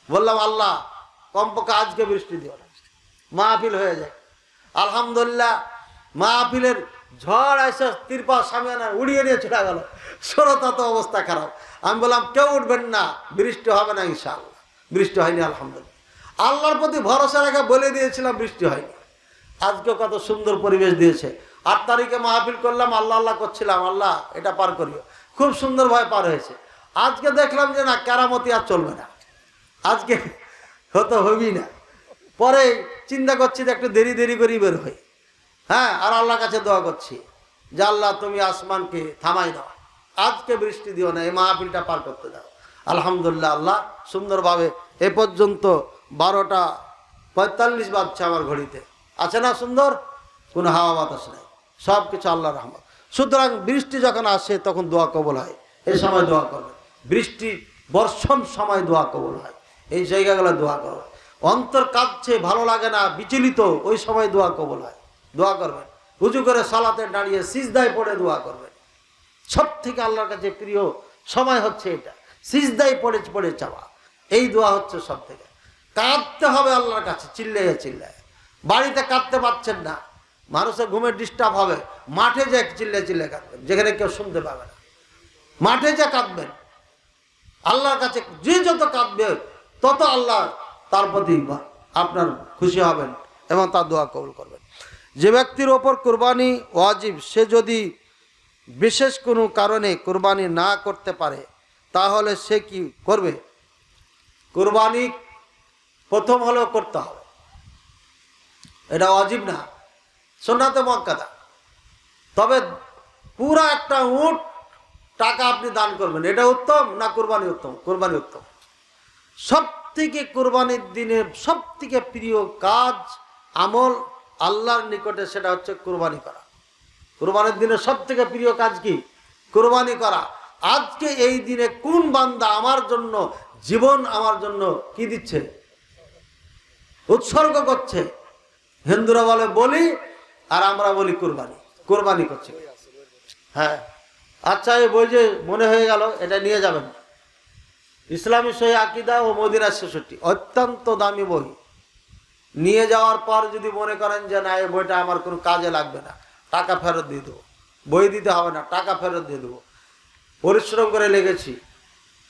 বললাম আল্লাহ কমপক্ষে আজকে বৃষ্টি দিও না, মাহফিল হয়ে যায়। আলহামদুলিল্লাহ, মাহফিলের ঝড় এসে তিরপা সামিয়ানা উড়িয়ে নিয়ে চলে গেল। শ্রোতা তো অবস্থা খারাপ। আমি বললাম কেউ উঠবেন না, বৃষ্টি হবে না ইনশাআল্লাহ। বৃষ্টি হয়নি আলহামদুলিল্লাহ। আল্লাহর প্রতি ভরসা রেখে বলে দিয়েছিলাম, বৃষ্টি হয়নি। আজকে কত সুন্দর পরিবেশ দিয়েছে। 8 তারিখে মাহফিল করলাম, আল্লাহ আল্লাহ করছিলাম, আল্লাহ এটা পার করিও, খুব সুন্দরভাবে পার হয়েছে। আজকে দেখলাম যে না, কেরামতি আর চলবে না, আজকে হতো হবি না। পরে চিন্তা করছি যে একটু দেরি দেরি করেই বের হই। হ্যাঁ, আর আল্লাহর কাছে দোয়া করছি যে আল্লাহ তুমি আসমানকে থামাই দাও, আজকে বৃষ্টি দিও না, এই মাহফিলটা পার করতে দাও। আলহামদুলিল্লাহ, আল্লাহ সুন্দরভাবে এ পর্যন্ত 12টা 45 বাজছে আমার ঘড়িতে, আছে না সুন্দর, কোনো হাওয়া বাতাস নেই, সব কিছু আল্লাহর রহমত। সুতরাং বৃষ্টি যখন আসে তখন দোয়া কবুল হয়, এই সময় দোয়া করবেন। বৃষ্টি বর্ষণ সময় দোয়া কবুল হয়, এই জায়গাগুলো দোয়া করবেন। অন্তর কাঁদছে, ভালো লাগে না, বিচলিত, ওই সময় দোয়া কবুল হয়, দোয়া করবেন। উজু করে সালাতে দাঁড়িয়ে সিজদায় পড়ে দোয়া করবেন। সব থেকে আল্লাহর কাছে প্রিয় সময় হচ্ছে এটা, সিজদায় পড়ে পড়ে চাওয়া। এই দোয়া হচ্ছে সব থেকে। কাঁদতে হবে আল্লাহর কাছে, চিল্লাইয়া চিল্লায়। বাড়িতে কাঁদতে পারছেন না, মানুষের ঘুমের ডিস্টার্ব হবে, মাঠে যে চিল্লে চিল্লে কাঁদবেন, যেখানে কেউ শুনতে পাবে না, মাঠে যে কাঁদবেন। আল্লাহর কাছে যে যত কাঁদবে তত আল্লাহ তার প্রতি আপনার খুশি হবেন এবং তার দোয়া কবুল করবেন। যে ব্যক্তির ওপর কুরবানি ওয়াজিব, সে যদি বিশেষ কোনো কারণে কুরবানি না করতে পারে তাহলে সে কি করবে? কুরবানি প্রথম হলেও করতে হবে, এটা ওয়াজিব না, সুন্নাতে মুআক্কাদা। তবে পুরা একটা উট টাকা আপনি দান করবেন, এটা উত্তম না কুরবানি উত্তম? কুরবানি উত্তম। সব থেকে কুরবানির দিনে সব থেকে প্রিয় কাজ, আমল আল্লাহর নিকটে, সেটা হচ্ছে কুরবানি করা। কুরবানির দিনে সব থেকে প্রিয় কাজ কি? কুরবানি করা। আজকে এই দিনে কোন বান্দা আমার জন্য জীবন, আমার জন্য কি দিচ্ছে, উৎসর্গ করছে? হিন্দুরা বলে বলি, আর আমরা বলি কুরবানি। কুরবানি করছে, হ্যাঁ। আচ্ছা, এই বই যে মনে হয়ে গেল, এটা নিয়ে যাবেন, ইসলামী সহিহ আকীদা ও মদিনা 66, অত্যন্ত দামি বই। নিয়ে যাওয়ার পর যদি মনে করেন যে না, এই বইটা আমার কোনো কাজে লাগবে না, টাকা ফেরত দিয়ে দেবো। বই দিতে হবে না, টাকা ফেরত দিয়ে দেবো। পরিশ্রম করে লিখেছি,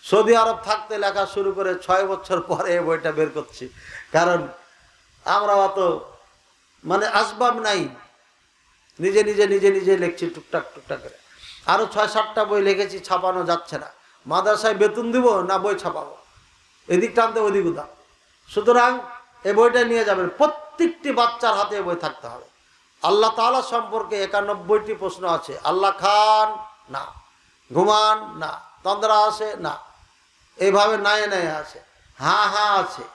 সৌদি আরব থাকতে লেখা শুরু করে 6 বছর পরে এই বইটা বের করছি, কারণ আমরা অত মানে আসবাব নাই, নিজে নিজে নিজে নিজে লিখছি টুকটাক টুকটাক করে। আরও 6-7টা বই লিখেছি, ছাপানো যাচ্ছে না। মাদ্রাসায় বেতন দিব না বই ছাপাবো, এদিক টানতে ওদিক দাম। সুতরাং এই বইটা নিয়ে যাবেন, প্রত্যেকটি বাচ্চার হাতে বই থাকতে হবে। আল্লাহ তাআলা সম্পর্কে 91টি প্রশ্ন আছে। আল্লাহ খান না, ঘুমান না, তন্দ্রা আছে না, এইভাবে নাই নাই আছে, হ্যাঁ হ্যাঁ আছে।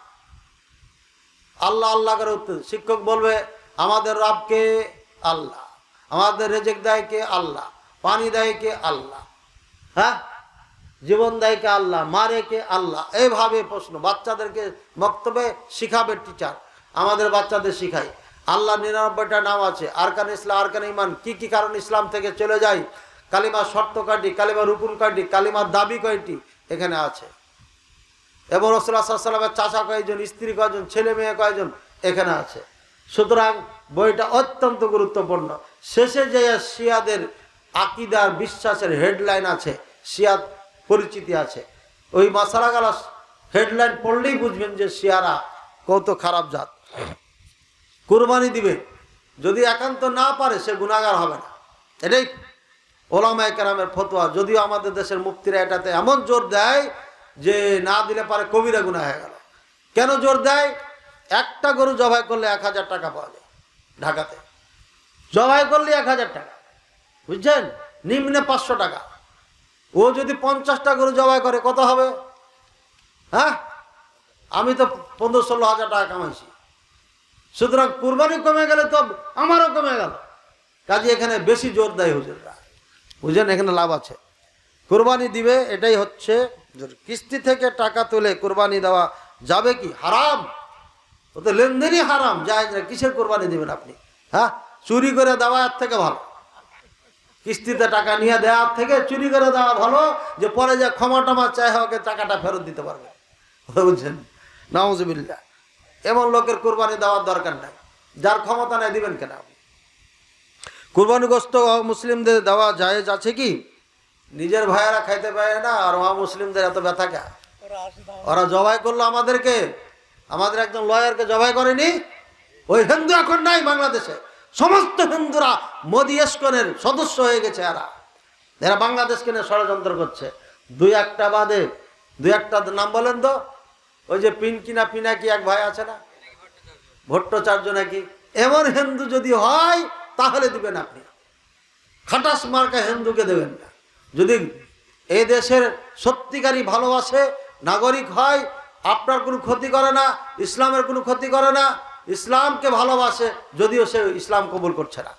আল্লাহ আল্লাহ করে উত্তর। শিক্ষক বলবে আমাদের রবকে আল্লাহ, আমাদের রেজেক দেয় কে আল্লাহ, পানি দেয় কে আল্লাহ, হ্যাঁ জীবন দেয় কে আল্লাহ, মারে কে আল্লাহ। এইভাবে প্রশ্ন বাচ্চাদেরকে বক্তব্যে শিখাবে টিচার। আমাদের বাচ্চাদের শিখাই আল্লাহ 99টা নাম আছে, আরকান ইসলাম, আরকান ইমান, কি কি কারণ ইসলাম থেকে চলে যায়, কালিমার শর্ত কয়টি, কালিমার রুকুন কয়টি, কালিমার দাবি কয়টি, এখানে আছে। এবং রাসূলুল্লাহ সাল্লাল্লাহু আলাইহি ওয়াসাল্লামের চাচা কয়জন, স্ত্রী কয়জন, ছেলে মেয়ে কয়জন, এখানে আছে। সুতরাং বইটা অত্যন্ত গুরুত্বপূর্ণ। শেষে যে শিয়াদের আকীদার বিশ্বাসের হেডলাইন আছে, শিয়া পরিচিতি আছে, ওই মাসালাগালা হেডলাইন পড়লেই বুঝবেন যে শিয়ারা কত খারাপ জাত। কুরবানি দিবে, যদি একান্ত না পারে সে গুনাহগার হবে না, এটাই ওলামায়ে কেরামের ফতোয়া। যদিও আমাদের দেশের মুফতিরা এটাতে এমন জোর দেয় যে না দিলে পারে কবিরা গুনাহ হয়ে গেল। কেন জোর দেয়? একটা গরু জবাই করলে 1000 টাকা পাওয়া যায় ঢাকাতে, জবাই করলে 1000 টাকা, বুঝছেন, নিম্নে 500 টাকা। ও যদি 50টা গরু জবাই করে কত হবে? হ্যাঁ, আমি তো 15-16 হাজার টাকা কামাইছি। সুতরাং কুরবানি কমে গেলে তো আমারও কমে গেল। কাজে এখানে বেশি জোর দেয় হুজুররা, বুঝলেন, এখানে লাভ আছে। কুরবানি দিবে, এটাই হচ্ছে কিস্তি থেকে টাকা তুলে কুরবানি দেওয়া যাবে কি? হারাম, ও তো লেনদেনই হারাম, যায় না। কিসের কুরবানি দিবেন আপনি? হ্যাঁ, চুরি করে দেওয়া এর থেকে ভালো, কিস্তিতে টাকা নিয়ে দেওয়ার থেকে চুরি করে দেওয়া ভালো, যে পরে যা ক্ষমা টমা চাই হোক টাকাটা ফেরত দিতে পারবে, বুঝছেন। নাউজুবিল্লাহ, এমন লোকের কুরবানি দেওয়ার দরকার নাই। যার ক্ষমতা নাই দিবেন কেন? কুরবানি গোশত মুসলিমদের দেওয়া জায়েজ আছে কি? নিজের ভাইয়েরা খাইতে পারে না, আর মুসলিমদের এত ব্যথা কে? ওরা জবাই করলো আমাদেরকে, আমাদের একজন লয়ারকে জবাই করেনি। ওই হিন্দু এখন নাই বাংলাদেশে, সমস্ত হিন্দুরা মোদি এসকনের সদস্য হয়ে গেছে। এরা বাংলাদেশকে নিয়ে ষড়যন্ত্র করছে। দুই একটা বাদে, দুই একটা নাম বলেন তো। ওই যে পিনাকি এক ভাই আছে না, ভট্টাচার্য নাকি, এমন হিন্দু যদি হয় তাহলে দিবেন আপনি। খাটাস মার্কা হিন্দুকে দেবেন না। যদি এই দেশের সত্যিকারই ভালোবাসে, নাগরিক হয়, আপনার কোনো ক্ষতি করে না, ইসলামের কোনো ক্ষতি করে না, ইসলামকে ভালোবাসে, যদিও সে ইসলাম কবুল করছে না,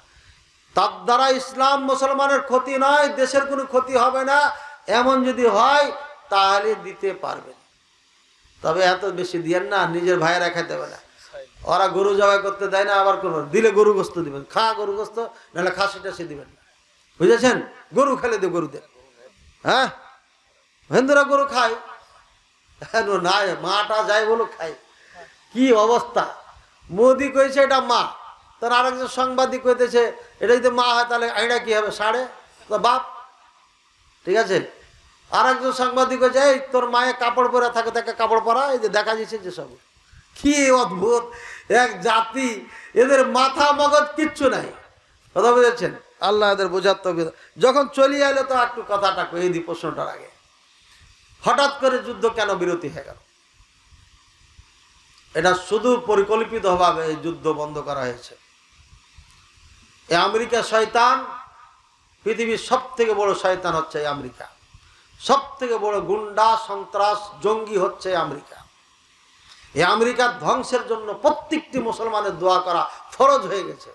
তার দ্বারা ইসলাম মুসলমানের ক্ষতি নয়, দেশের কোনো ক্ষতি হবে না, এমন যদি হয় তাহলে দিতে পারবেন। তবে এত বেশি দিয়েন না, নিজের ভাইয়েরা খাইতে হবে না। ওরা গরু জবাই করতে দেয় না, আবার কোনো দিলে গরু গোস্ত দিবেন, খা গরু গোস্ত, নাহলে খাসি টাসি দিবেন না, বুঝেছেন। গরু খেলে দিয়ে গরু দেন। হ্যাঁ, হিন্দুরা গরু খায় না, মাটা যায় বলো খায়। কি অবস্থা! মোদি কইছে এটা মা, তার আরেকজন সাংবাদিক কইতেছে এটা যদি মা হয় তাহলে আইডা কি হবে? সাড়ে তো বাপ, ঠিক আছে। আর একজন সাংবাদিক কইছে এই তোর মায়ে কাপড় পরা থাকে, তাকে কাপড় পরা, এই যে দেখা যাচ্ছে যে সব। কি অদ্ভুত এক জাতি, এদের মাথা মগজ কিচ্ছু নাই, কথা বুঝেছেন। আল্লাহ এদের বোঝার তো, যখন চলিয়ে এলো তো একটু কথাটা কয়ে দিই প্রশ্নটার আগে। হঠাৎ করে যুদ্ধ কেন বিরতি হয়ে গেল? এটা শুধু পরিকল্পিতভাবে এই যুদ্ধ বন্ধ করা হয়েছে। এই আমেরিকা শয়তান, পৃথিবীর সব থেকে বড় শয়তান হচ্ছে আমেরিকা, সব থেকে বড় গুন্ডা সন্ত্রাস জঙ্গি হচ্ছে আমেরিকা। এই আমেরিকার ধ্বংসের জন্য প্রত্যেকটি মুসলমানের দোয়া করা ফরজ হয়ে গেছে।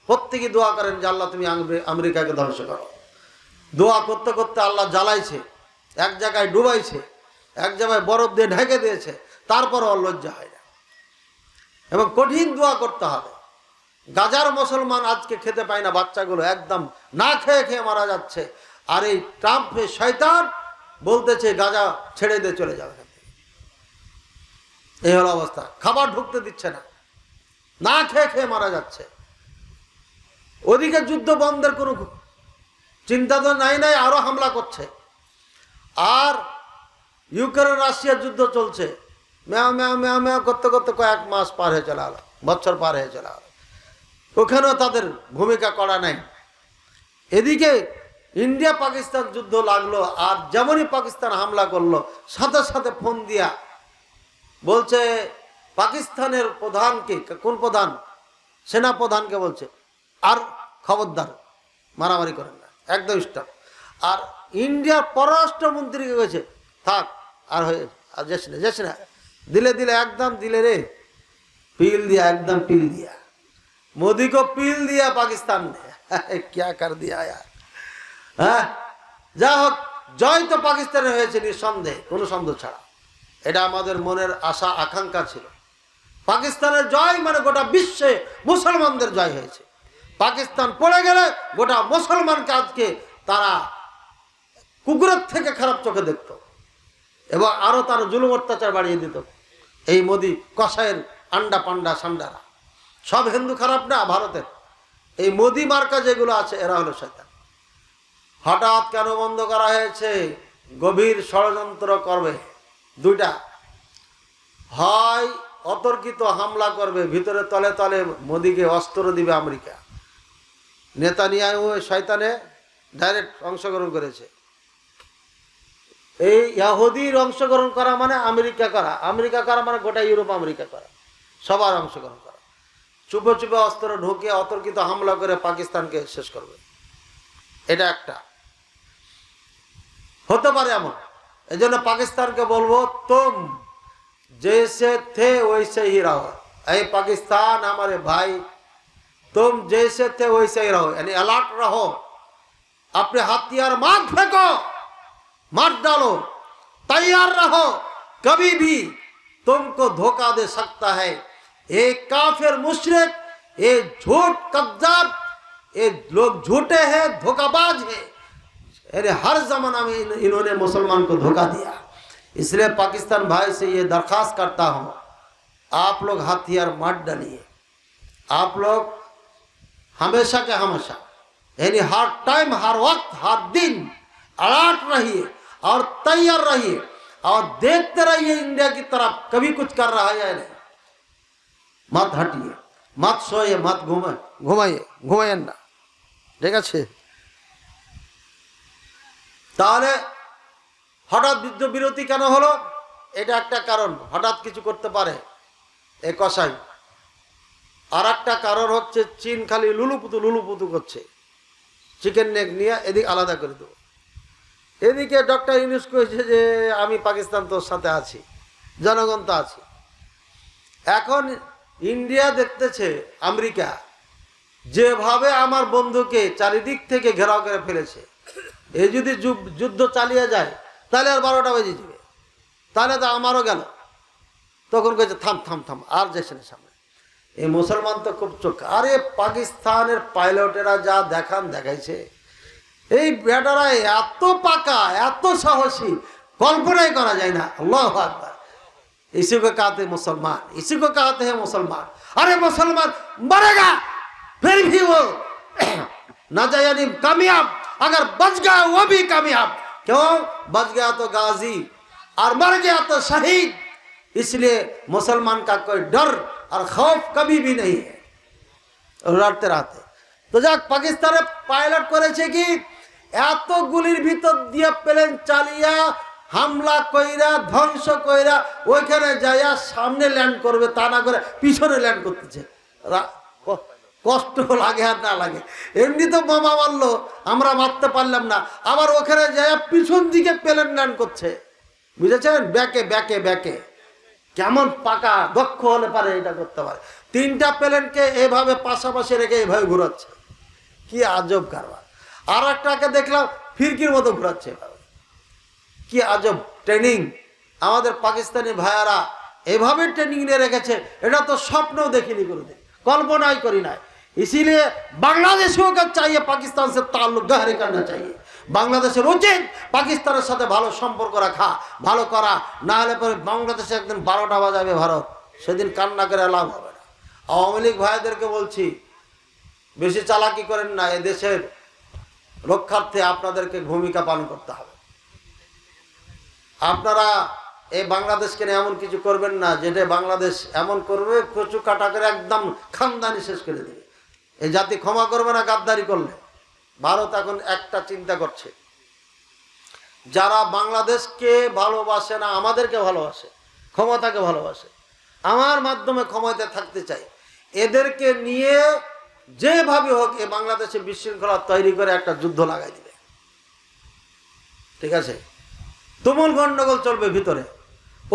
প্রত্যেকে দোয়া করেন যে আল্লাহ তুমি আমেরিকাকে ধ্বংস করো। দোয়া করতে করতে আল্লাহ জ্বালাইছে, এক জায়গায় ডুবাইছে, এক জায়গায় বরফ দিয়ে ঢেকে দিয়েছে, তারপরও লজ্জা হয় না। এবং কঠিন দোয়া করতে হবে। গাজার মুসলমান আজকে খেতে পায় না, বাচ্চাগুলো একদম না খেয়ে খেয়ে মারা যাচ্ছে। আর এই ট্রাম্পের শয়তান বলতেছে গাজা ছেড়ে দিয়ে চলে যাবে। এই হলো অবস্থা, খাবার ঢুকতে দিচ্ছে না, না খেয়ে খেয়ে মারা যাচ্ছে। ওদিকে যুদ্ধ বন্ধের কোনো চিন্তা তো নাই, আরো হামলা করছে। আর ইউক্রেন রাশিয়ার যুদ্ধ চলছে, ম্যাও ম্যাও ম্যাও ম্যাও করতে করতে কয়েক মাস পার হয়ে চলে গেল, বছর পার হয়ে চলে গেল, ওখানেও তাদের ভূমিকা করা নাই। এদিকে ইন্ডিয়া পাকিস্তান যুদ্ধ লাগলো, আর যেমনই পাকিস্তান হামলা করলো সাথে সাথে ফোন দিয়া বলছে পাকিস্তানের প্রধানকে, কোন প্রধান, সেনা প্রধানকে বলছে আর খবরদার মারামারি করেন না, একদম স্টপ। আর ইন্ডিয়ার পররাষ্ট্রমন্ত্রীকে গেছে, থাক আর হয়ে আর যাস না, দিলে একদম দিলে রে, পিল দিয়া, একদম পিল দিয়া। मोदी को पील दिया पाकिस्तान ने। क्या कर दिया यार। হ্যাঁ, যা হোক, জয় তো পাকিস্তানে হয়েছে নিঃসন্দেহ, কোনো সন্দেহ ছাড়া। এটা আমাদের মনের আশা আকাঙ্ক্ষা ছিল। পাকিস্তানের জয় মানে গোটা বিশ্বে মুসলমানদের জয় হয়েছে। পাকিস্তান পড়ে গেলে গোটা মুসলমানকে আজকে তারা কুকুরের থেকে খারাপ চোখে দেখত এবং আরো তার জুলুম অত্যাচার বাড়িয়ে দিত। এই মোদি কসাইয়ের আন্ডা পান্ডা সান্ডারা সব হিন্দু খারাপ না, ভারতের এই মোদি মার্কা যেগুলো আছে এরা হলো শয়তান। হঠাৎ কেন বন্ধ করা হয়েছে? গভীর ষড়যন্ত্র করবে দুইটা, হয় অতর্কিত হামলা করবে, ভিতরে তলে তলে মোদিকে অস্ত্র দিবে আমেরিকা। নেতানিয়াহু শয়তানে ডাইরেক্ট অংশগ্রহণ করেছে। এই ইহুদির অংশগ্রহণ করা মানে আমেরিকা করা, আমেরিকা করা মানে গোটা ইউরোপ আমেরিকা করা, সবার অংশগ্রহণ করা। চুপে চুপে অস্ত্র ঢুকে অতর্কিত হামলা করে পাকিস্তানকে শেষ করবে। এটা একটা হতে পারে এমন। এই জন্য পাকিস্তানকে বলবো, तुम जैसे थे वैसे ही रहो। ऐ पाकिस्तान हमारे भाई, तुम जैसे थे वैसे ही रहो, यानी अलर्ट रहो। अपने हथियार मार फेंको, मार डालो, तैयार रहो, कभी भी तुमको धोखा दे सकता है। ये काफिर मुशरिक, ये झूठ कज़्ज़ाब, ये लोग झूठे हैं, धोखाबाज हैं। अरे हर जमाना में इन्होंने मुसलमान को धोखा दिया। इसलिए पाकिस्तान भाई से ये दरख्वास्त करता हूँ, आप लोग हथियार मत डालिए। आप लोग हमेशा के हमेशा, यानी हर टाइम, हर वक्त, हर दिन अलर्ट रहिए और तैयार रहिए और देखते रहिए इंडिया की तरफ कभी कुछ कर रहा है या नहीं। मत हटिए, मत सोइए, मत घुमाइए ना, ठीक है। তাহলে হঠাৎ যুদ্ধ বিরতি কেন হলো? এটা একটা কারণ, হঠাৎ কিছু করতে পারে এ কসাই। আর একটা কারণ হচ্ছে চীন খালি লুলুপুতু করছে, চিকেন নেক নিয়ে এদিক আলাদা করে দেবো। এদিকে ডক্টর ইউনূস কইছে যে আমি পাকিস্তান তোর সাথে আছি, জনগণ তো আছে। এখন ইন্ডিয়া দেখতেছে আমেরিকা যেভাবে আমার বন্ধুকে চারিদিক থেকে ঘেরাও করে ফেলেছে, এই যদি যুদ্ধ চালিয়ে যায় তাহলে আর 12টা বেজে যাবে, তাহলে তো আমারও গেল। তখন কয়েছে থাম থাম থাম, আর যাইছে না সামনে। এই মুসলমান তো খুব চোখ। আরে পাকিস্তানের পাইলটেরা যা দেখাইছে, এই বেটারা এত পাকা, এত সাহসী, কল্পনাই করা যায় না। আল্লাহু আকবার। इसी को कहते हैं मुसलमान, इसी को कहते हैं मुसलमान। अरे मुसलमान मरेगा फिर भी वो ना जाए, यानी कामयाब। अगर बच गया वो भी कामयाब। क्यों? बच गया तो गाजी और मर गया तो शहीद। इसलिए मुसलमान का कोई डर और खौफ कभी भी नहीं है, लड़ते रहते। तो যাক, পাকিস্তানে পাইলট করেছে কি, এত গুলির ভিতর দিয়ে প্লেন চালিয়া হামলা কইরা ধ্বংস কইরা ওইখানে যাইয়া সামনে ল্যান্ড করবে, তা না করে পিছনে ল্যান্ড করতেছে। কষ্ট লাগে আর না লাগে, এমনি তো বোমা মারলো, আমরা মারতে পারলাম না, আবার ওখানে যাইয়া পিছন দিকে প্লেন ল্যান্ড করছে। বুঝেছেন? ব্যাকে ব্যাকে ব্যাকে কেমন পাকা দক্ষ হলে পারে এটা করতে পারে। 3টা প্লেনকে এভাবে পাশাপাশি রেখে এভাবে ঘুরাচ্ছে, কি আজব কারবার। আর একটাকে দেখলাম ফিরকির মতো ঘুরাচ্ছে, কি আজব ট্রেনিং। আমাদের পাকিস্তানি ভাইয়ারা এভাবে ট্রেনিং নিয়ে রেখেছে, এটা তো স্বপ্নও দেখিনি কোনোদিন, কল্পনাই করি নাই। इसीलिए बांग्लादेशियों का चाहिए पाकिस्तान से ताल्लुक गहरे करना चाहिए। বাংলাদেশের উচিত পাকিস্তানের সাথে ভালো সম্পর্ক রাখা, ভালো করা, না হলে পরে বাংলাদেশে একদিন 12টা বাজাবে ভারত, সেদিন কান্না করে লাভ হবে না। আওয়ামী লীগ ভাইদেরকে বলছি, বেশি চালাকি করেন না, এ দেশের রক্ষার্থে আপনাদেরকে ভূমিকা পালন করতে হবে। আপনারা এই বাংলাদেশকে নিয়ে এমন কিছু করবেন না যেটা বাংলাদেশ এমন করবে কচু কাটা করে একদম খানদানি শেষ করে দেবে। এই জাতি ক্ষমা করবে না গাদ্দারি করলে। ভারত এখন একটা চিন্তা করছে, যারা বাংলাদেশকে ভালোবাসে না, আমাদেরকে ভালোবাসে, ক্ষমতাকে ভালোবাসে, আমার মাধ্যমে ক্ষমতাতে থাকতে চাই, এদেরকে নিয়ে যেভাবে হোক এই বাংলাদেশে বিশৃঙ্খলা তৈরি করে একটা যুদ্ধ লাগাই দিবে। ঠিক আছে, তুমুল গন্ডগোল চলবে ভিতরে।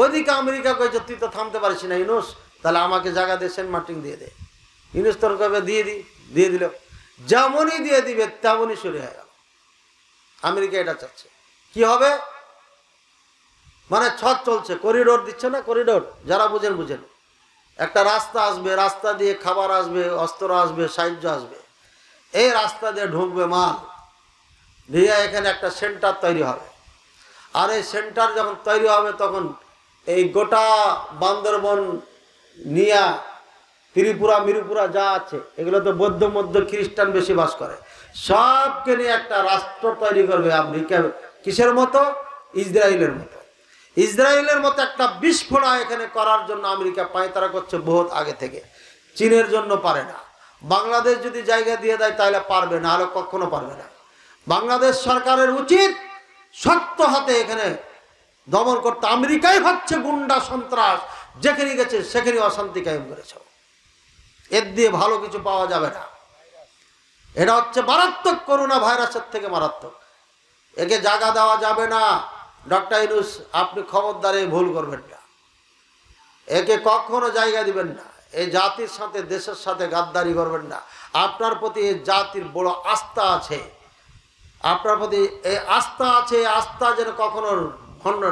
ওইদিকে আমেরিকা কয়েছে তুই তো থামতে পারিস না ইউনুস, তাহলে আমাকে জায়গা দিয়ে সেন্ট মার্টিন দিয়ে দে। ইউনুস তোর কবে দিয়ে দিল, যেমনই দিয়ে দিবে তেমনই শুরু হয়ে গেল। আমেরিকা এটা চাচ্ছে। কি হবে? মানে ছক চলছে, করিডোর দিচ্ছে না, করিডোর, যারা বুঝেন। একটা রাস্তা আসবে, রাস্তা দিয়ে খাবার আসবে, অস্ত্র আসবে, সাহায্য আসবে, এই রাস্তা দিয়ে ঢুকবে মাল দিয়ে, এখানে একটা সেন্টার তৈরি হবে। আর এই সেন্টার যখন তৈরি হবে তখন এই গোটা বান্দরবন নিয়া ত্রিপুরা মিরুপুরা যা আছে, এগুলো তো বৌদ্ধ মধ্য খ্রিস্টান বেশি বাস করে, সবকে নিয়ে একটা রাষ্ট্র তৈরি করবে আমেরিকা। কিসের মতো? ইসরায়েলের মতো। ইসরায়েলের মতো একটা বিস্ফোরণ এখানে করার জন্য আমেরিকা পায়তারা করছে বহুত আগে থেকে। চীনের জন্য পারে না। বাংলাদেশ যদি জায়গা দিয়ে দেয় তাহলে পারবে, না হলে কখনো পারবে না। বাংলাদেশ সরকারের উচিত শক্ত হাতে এখানে দমন করতে। আমেরিকাই হচ্ছে গুন্ডা সন্ত্রাস, যেখানে গেছে সেখানে অশান্তি কায়েম করেছে। এর দিয়ে ভালো কিছু পাওয়া যাবে না। এটা হচ্ছে মারাত্মক, করোনা ভাইরাসের থেকে মারাত্মক। একে জায়গা দেওয়া যাবে না। ডক্টর ইউনূস, আপনি খবরদারে ভুল করবেন না, একে কখনো জায়গা দিবেন না। এই জাতির সাথে, দেশের সাথে গাদ্দারি করবেন না। আপনার প্রতি এই জাতির বড় আস্থা আছে, আপনার প্রতি এই আস্থা আছে। এই আস্থা যেন কখনো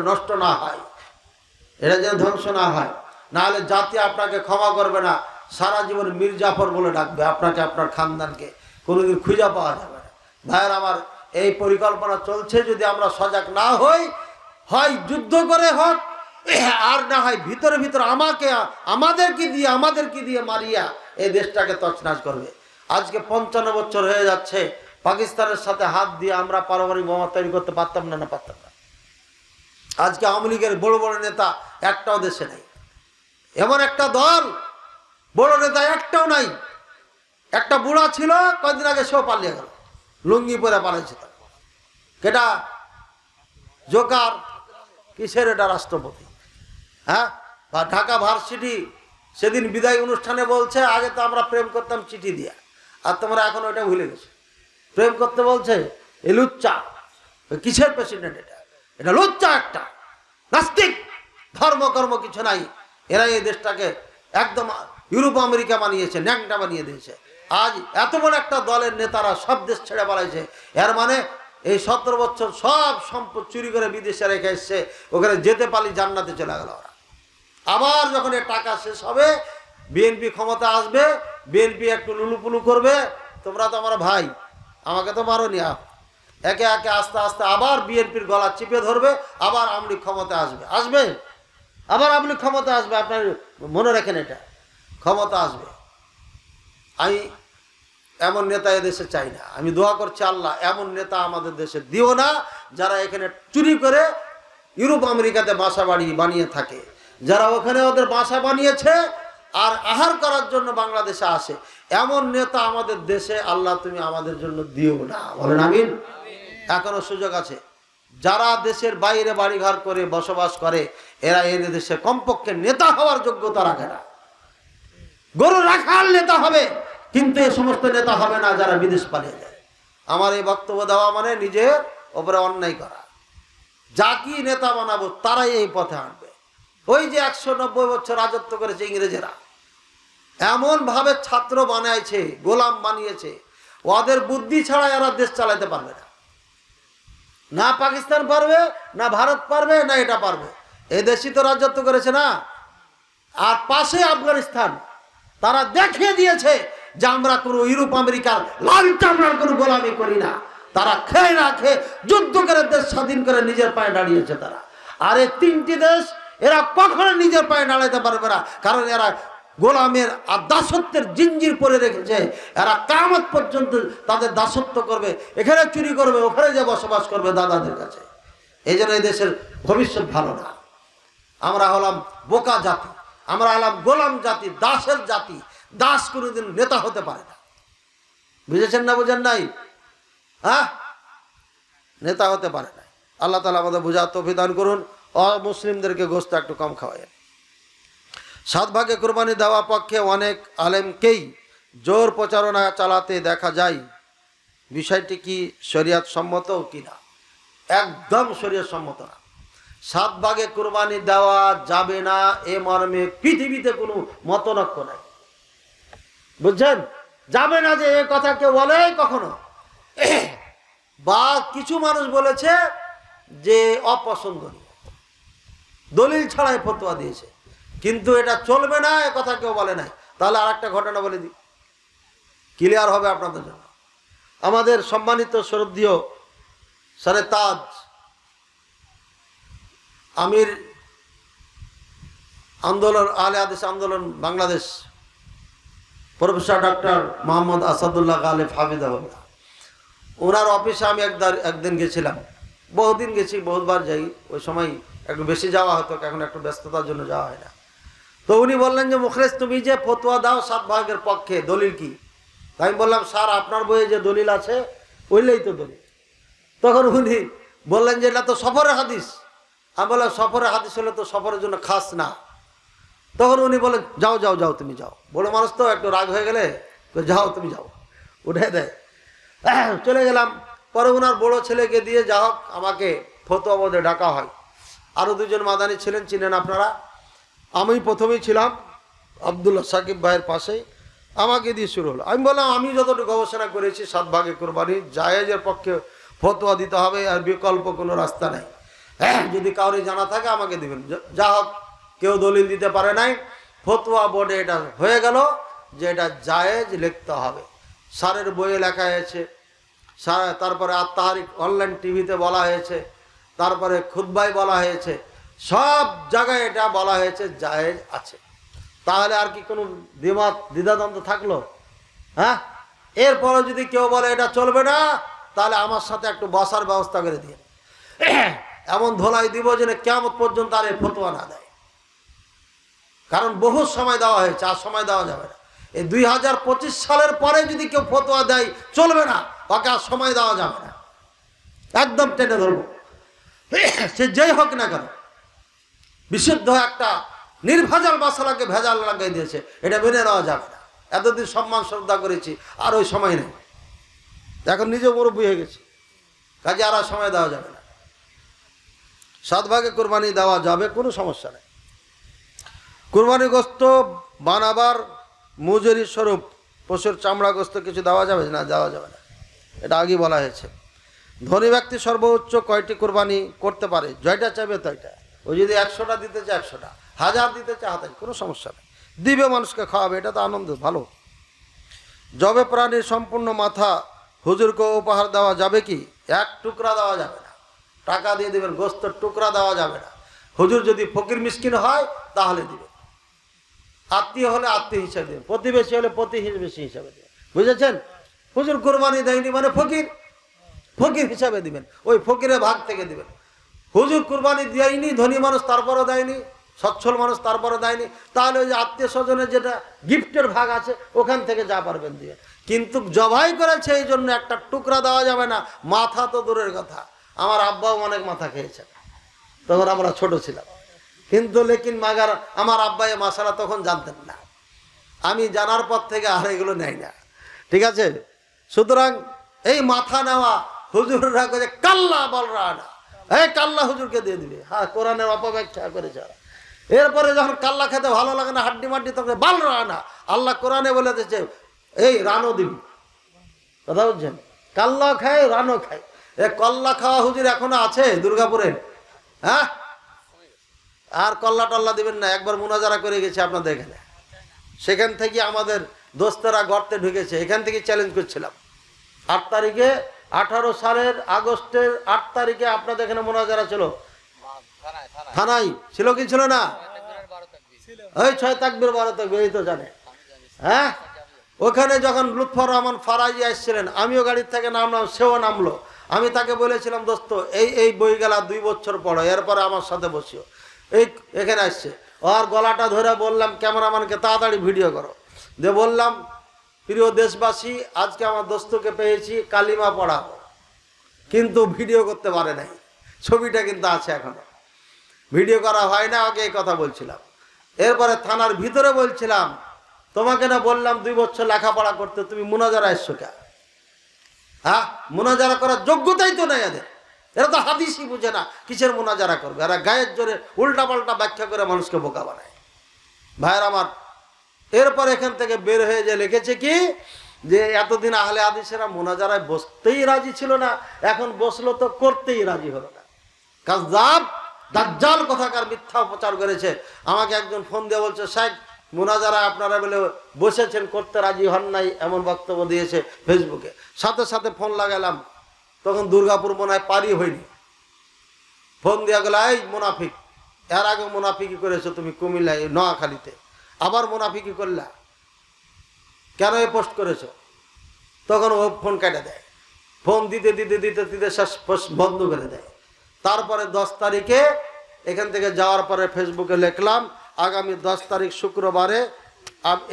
নষ্ট না হয়, এটা যেন ধ্বংস না হয়, নাহলে জাতি আপনাকে ক্ষমা করবে না। সারা জীবন মীর জাফর বলে ডাকবে আপনাকে, আপনার খানদানকে কোনোদিন খুঁজে পাওয়া যাবে না। ভাইয়ের আমার, এই পরিকল্পনা চলছে। যদি আমরা সজাগ না হই, হয় যুদ্ধ করে হোক, আর না হয় ভিতরে আমাদেরকে দিয়ে মারিয়া এই দেশটাকে তছনছ করবে। আজকে 55 বছর হয়ে যাচ্ছে, পাকিস্তানের সাথে হাত দিয়ে আমরা পারমাণবিক বোমা তৈরি করতে পারতাম না? পারতাম না। আজকে আওয়ামী লীগের বড় বড় নেতা একটাও দেশে নেই। এমন একটা দল, বড় নেতা একটাও নাই। একটা বুড়া ছিল কয়েকদিন আগে, সেও পালিয়ে গেল, লুঙ্গি পরে পালিয়েছে। কেটা? জোকার। কিসের এটা? রাষ্ট্রপতি। হ্যাঁ, বা ঢাকা ভার্সিটি সেদিন বিদায় অনুষ্ঠানে বলছে, আগে তো আমরা প্রেম করতাম চিঠি দিয়া, আর তোমরা এখন ওইটা ভুলে গেছো। প্রেম করতে বলছে, এই লুচ্চা। কিসের প্রেসিডেন্ট এটা? এটা লুচ্চা একটা, নাস্তিক, ধর্মকর্ম কিছু নাই। এরা এই দেশটাকে একদম ইউরোপ আমেরিকা বানিয়েছে, ন্যাংটা বানিয়ে দিয়েছে। আজ এত বড় একটা দলের নেতারা সব দেশ ছেড়ে পালাইছে। এর মানে এই 17 বছর সব সম্পদ চুরি করে বিদেশে রেখে এসছে, ওখানে যেতে পারলি জান্নাতে চলে গেল ওরা। আবার যখন এই টাকা শেষ হবে, বিএনপি ক্ষমতা আসবে, বিএনপি একটু লুলুপুলু করবে, তোমরা তো আমার ভাই, আমাকে তো মারো নি। একে একে আস্তে আস্তে আবার বিএনপির গলা চিপে ধরবে, আবার আওয়ামী লীগ ক্ষমতা আসবে, আবার আওয়ামী লীগ ক্ষমতা আসবে। আপনার মনে রাখেন, এটা ক্ষমতা আসবে। আমি এমন নেতা এদেশে চাই না। আমি দোয়া করছি, আল্লাহ এমন নেতা আমাদের দেশে দিও না, যারা এখানে চুরি করে ইউরোপ আমেরিকাতে বাসা বানিয়ে থাকে, যারা ওখানে ওদের বাসা বানিয়েছে আর আহার করার জন্য বাংলাদেশে আসে। এমন নেতা আমাদের দেশে আল্লাহ তুমি আমাদের জন্য দিও না, বলেন আমিন। এখনো সুযোগ আছে। যারা দেশের বাইরে বাড়িঘর করে বসবাস করে, এরা এই দেশে কমপক্ষে নেতা হওয়ার যোগ্যতা রাখে না। গরু রাখাল নেতা হবে, কিন্তু এই সমস্ত নেতা হবে না যারা বিদেশ পালিয়ে যায়। আমার এই বক্তব্য দেওয়া মানে নিজের ওপরে অন্যায় করা। যাকে নেতা বানাবো তারাই এই পথে আনবে। ওই যে 190 বছর রাজত্ব করেছে ইংরেজেরা, এমন ভাবে ছাত্র বানাইছে, গোলাম বানিয়েছে, ওদের বুদ্ধি ছাড়া এরা দেশ চালাতে পারবে না। না পাকিস্তান পারবে, না ভারত পারবে, না এটা পারবে। এই দেশই তো রাজত্ব করেছে না। আর পাশে আফগানিস্তান, তারা দেখিয়ে দিয়েছে যে আমরা কোনো ইউরোপ আমেরিকার লাল চামড়ার কোনো গোলামি করি না। তারা খেয়ে না খেয়ে যুদ্ধ করে দেশ স্বাধীন করে নিজের পায়ে দাঁড়িয়েছে তারা। আর এই 3টি দেশ এরা কখনো নিজের পায়ে দাঁড়াতে পারবে না, কারণ এরা গোলামের আর দাসত্বের জিঞ্জির পরে রেখেছে। এরা কিয়ামত পর্যন্ত তাদের দাসত্ব করবে, এখানে চুরি করবে, ওখানে যে বসবাস করবে দাদাদের কাছে। এই জন্য এই দেশের ভবিষ্যৎ ভালো না। আমরা হলাম বোকা জাতি, আমরা হলাম গোলাম জাতি, দাসের জাতি। দাস কোনোদিন নেতা হতে পারে না। বুঝেছেন না? বুঝেন নাই? হ্যাঁ, নেতা হতে পারে না। আল্লাহ তাআলা আমাদের বুঝার তৌফিক দান করুন। অমুসলিমদেরকে গোশত একটু কম খাওয়ায়। 7 ভাগে কুরবানি দেওয়া পক্ষে অনেক আলেমকেই জোর প্রচারণা চালাতে দেখা যায়। বিষয়টি কি শরীয়ত সম্মত কিনা? একদম শরীয়ত সম্মত না। 7 ভাগে কুরবানি দেওয়া যাবে না এ মর্মে পৃথিবীতে কোনো মতনৈক্য নাই, বুঝছেন? যাবে না যে এই কথা কেউ বলে কখনো, বা কিছু মানুষ বলেছে যে অপছন্দনীয়, দলিল ছাড়াই ফতোয়া দিয়েছে, কিন্তু এটা চলবে না এ কথা কেউ বলে নাই। তাহলে আর একটা ঘটনা বলে দিই, ক্লিয়ার হবে আপনাদের জন্য। আমাদের সম্মানিত শ্রদ্ধেয় সরে তাজ আমির আন্দোলন, আলে হাদিস আন্দোলন বাংলাদেশ, প্রফেসর ডক্টর মোহাম্মদ আসাদুল্লাহ গালিব হাফিজাহুল্লাহ, ওনার অফিসে আমি একদিন গেছিলাম। বহুদিন গেছি, বহুবার যাই, ওই সময় একটু বেশি যাওয়া হতো, এখন একটু ব্যস্ততার জন্য যাওয়া হয় না। তো উনি বললেন যে মুখলেস তুমি যে ফতোয়া দাও 7 ভাগের পক্ষে, দলিল কি? আমি বললাম স্যার আপনার বইয়ে যে দলিল আছে ওইলেই তো দলিল। তখন উনি বললেন যে এটা তো সফরের হাদিস। আমি বললাম সফরের হাদিস হলে তো সফরের জন্য খাস না। তখন উনি বলেন যাও যাও যাও তুমি যাও। বড় মানুষ তো একটু রাগ হয়ে গেলে যাও তুমি যাও, উঠে দেয়। চলে গেলাম। পরে ওনার বড় ছেলেকে দিয়ে যা হোক আমাকে ফতোয়া বোর্ডে ডাকা হয়। আরও 2 জন মাদানি ছিলেন, চিনেন আপনারা। আমি প্রথমেই ছিলাম আবদুল্লাহ সাকিব ভাইয়ের পাশেই, আমাকে দিয়ে শুরু হলো। আমি বললাম আমি যতটুকু গবেষণা করেছি 7 ভাগে কোরবানি জায়েজের পক্ষে ফতোয়া দিতে হবে, আর বিকল্প কোনো রাস্তা নেই। যদি কাউরে জানা থাকে আমাকে দিবেন। যা হোক কেউ দলিল দিতে পারে নাই। ফতোয়া বোর্ডে এটা হয়ে গেল যে এটা জায়েজ লিখতে হবে। স্যারের বইয়ে লেখা হয়েছে, তারপরে আত্মাহারিক অনলাইন টিভিতে বলা হয়েছে, তারপরে খুতবায় বলা হয়েছে, সব জায়গায় এটা বলা হয়েছে জায়েজ আছে। তাহলে আর কি কোনো দ্বিধাদ্বন্দ্ব থাকলো? হ্যাঁ, এরপরে যদি কেউ বলে এটা চলবে না, তাহলে আমার সাথে একটু বসার ব্যবস্থা করে দিয়ে এমন ধোলাই দিব যেন কিয়ামত পর্যন্ত আর এই ফতোয়া না দেয়। কারণ বহু সময় দেওয়া হয়েছে, আর সময় দেওয়া যাবে না। এই 2025 সালের পরে যদি কেউ ফতোয়া দেয় চলবে না, ওকে আর সময় দেওয়া যাবে না, একদম টেনে ধরবো। সে যেই হোক না কেন, বিশুদ্ধ একটা নির্ভেজাল মশলাকে ভেজাল লাগাই দিয়েছে, এটা মেনে নেওয়া যাবে না। এতদিন সম্মান শ্রদ্ধা করেছি, আর ওই সময় নেই, এখন নিজে মুরব্বী হয়ে গেছি, কাজে আর সময় দেওয়া যাবে না। 7 ভাগে কোরবানি দেওয়া যাবে, কোনো সমস্যা নেই। কোরবানি গোস্ত বানাবার মজুরি স্বরূপ পশুর চামড়া গোস্ত কিছু দেওয়া যাবে না? দেওয়া যাবে না, এটা আগে বলা হয়েছে। ধনী ব্যক্তি সর্বোচ্চ কয়টি কোরবানি করতে পারে? জয়টা চাইবে তয়টা। ও যদি 100টা দিতে চায় 100টা, 1000 দিতে চায় 1000, কোনো সমস্যা নেই, দিবে, মানুষকে খাওয়াবে, এটা তো আনন্দ, ভালো। জবে প্রাণীর সম্পূর্ণ মাথা হুজুরকে উপহার দেওয়া যাবে কি? 1 টুকরা দেওয়া যাবে না, টাকা দিয়ে দেবেন, গোস্তের টুকরা দেওয়া যাবে না। হুজুর যদি ফকির মিসকিন হয় তাহলে দিবে, আত্মীয় হলে আত্মীয় হিসাবে দেবেন, প্রতিবেশী হলে প্রতিবেশী হিসাবে দেবেন, বুঝেছেন? হুজুর কোরবানি দেয়নি মানে ফকির, ফকির হিসাবে দিবেন, ওই ফকিরের ভাগ থেকে দিবেন। হুজুর কোরবানি দেয়নি, ধনী মানুষ তারপরও দেয়নি, সচ্ছল মানুষ তারপরও দেয়নি, তাহলে ওই যে আত্মীয় স্বজনের যেটা গিফটের ভাগ আছে ওখান থেকে যা পারবেন দিয়ে। কিন্তু জবাই করেছে এই জন্য একটা টুকরা দেওয়া যাবে না। মাথা তো দূরের কথা, আমার আব্বাও অনেক মাথা খেয়েছেন, তখন আমরা ছোট ছিলাম, কিন্তু লেকিন মাগার আমার আব্বা এ মাসালা তখন জানতেন না, আমি জানার পর থেকে আর এগুলো নেই না, ঠিক আছে? সুতরাং এই মাথা নেওয়া হুজুররা করে কাল্লা বলরা না, এই কাল্লা হুজুরকে দিয়ে দিবে। হ্যাঁ, কোরআনের অপব্যাখ্যা করেছে। এরপরে যখন কাল্লা খেতে ভালো লাগে না, হাড্ডি মাড্ডি, তখন বালরা না। আল্লাহ কোরআনে বলে দিয়েছে এই রানো দিবি, কথা বুঝছেন? কাল্লা খায়, রানো খায়। এ কল্লা খাওয়া হুজুর এখনো আছে দুর্গাপুরে? হ্যাঁ, আর কল্লা টল্লা দিবেন না। একবার মুনাজারা করে গেছে আপনাদের এখানে, সেখান থেকে আমাদের দোস্তেরা গর্তে ঢুকেছে, এখান থেকে চ্যালেঞ্জ করছিলাম। 8 তারিখে 18 সালের আগস্টের 8 তারিখে আপনাদের এখানে মুনাজারা ছিল, থানায় ছিল কি ছিল না? ওই 6 তাকবীর 12 তাকবীর, এই তো জানে। হ্যাঁ, ওখানে যখন লুৎফর রহমান ফারাজি আসছিলেন, আমিও গাড়ির থেকে নামলাম, সেও নামলো। আমি তাকে বলেছিলাম দোস্ত এই বই গেলা 2 বছর পড়ো, এরপরে আমার সাথে বসিও। এই এখানে আসছে, আর গলাটা ধরে বললাম ক্যামেরাম্যানকে তাড়াতাড়ি ভিডিও করো, দিয়ে বললাম প্রিয় দেশবাসী, আজকে আমার দোস্তকে পেয়েছি, কালিমা পড়াবো, কিন্তু ভিডিও করতে পারে নাই। ছবিটা কিন্তু আছে, এখনো ভিডিও করা হয় না। আগে এই কথা বলছিলাম। এরপরে থানার ভিতরে বলছিলাম, তোমাকে না বললাম 2 বছর লেখাপড়া করতে, তুমি মুনাজারা এসছো কে? হ্যাঁ, মুনাজারা করার যোগ্যতাই তো নাই এদের। এরা তো হাদিসই বুঝে না, কিসের মোনাজারা করবে? এরা গায়ের জোরে উল্টাপাল্টা ব্যাখ্যা করে মানুষকে বোকা বানায়। ভাইয়ের আমার, এরপর এখান থেকে বের হয়ে যে লিখেছে কি, যে এতদিন আহলে হাদিসেরা মোনাজারায় বসতেই রাজি ছিল না, এখন বসলো তো করতেই রাজি হলো না। কাযযাব, দাজ্জাল কথাকার মিথ্যা প্রচার করেছে। আমাকে একজন ফোন দিয়ে বলছে, শেখ মোনাজারা আপনারা বলে বসেছেন, করতে রাজি হন নাই, এমন বক্তব্য দিয়েছে ফেসবুকে। সাথে সাথে ফোন লাগালাম, তখন দুর্গাপুর মনে হয় পারি হয়নি। ফোন দিয়া গেল, এই মুনাফিক, এর আগে মুনাফিকি করেছো তুমি কুমিল্লায় নোয়াখালীতে, আবার মুনাফিকি করলা, কেন এ পোস্ট করেছো? তখন ও ফোন কেটে দেয়। ফোন দিতে দিতে দিতে দিতে শেষ বন্ধ করে দেয়। তারপরে 10 তারিখে এখান থেকে যাওয়ার পরে ফেসবুকে লিখলাম, আগামী 10 তারিখ শুক্রবারে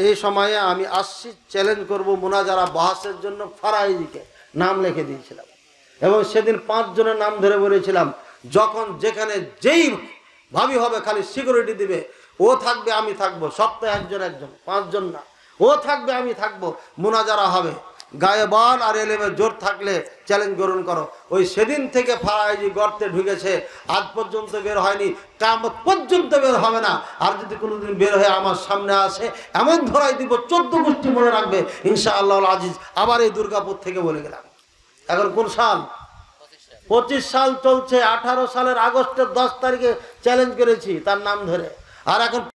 এই সময়ে আমি আসছি, চ্যালেঞ্জ করব মুনাজারা বাহাসের জন্য ফারাইজিকে, নাম লিখে দিয়েছিলাম। এবং সেদিন 5 জনের নাম ধরে বলেছিলাম, যখন যেখানে যেই ভাবি হবে খালি সিকিউরিটি দিবে, ও থাকবে আমি থাকবো, সপ্তাহে একজন একজন, 5 জন না, ও থাকবে আমি থাকবো, মুনাজারা হবে। গায়ে বল আর এলেমে জোর থাকলে চ্যালেঞ্জ গ্রহণ করো। ওই সেদিন থেকে ফারাইজি গর্তে ঢুকেছে, আজ পর্যন্ত বের হয়নি, কিয়ামত পর্যন্ত বের হবে না। আর যদি কোনোদিন বের হয়ে আমার সামনে আসে, এমন ধরাই দিব 14 গোষ্ঠী মনে রাখবে ইনশাআল্লাহ আজিজ। আবার এই দুর্গাপুর থেকে বলে গেলাম। এখন কোন সাল? 25 সাল চলছে। 18 সালের আগস্টের 10 তারিখে চ্যালেঞ্জ করেছি তার নাম ধরে, আর এখন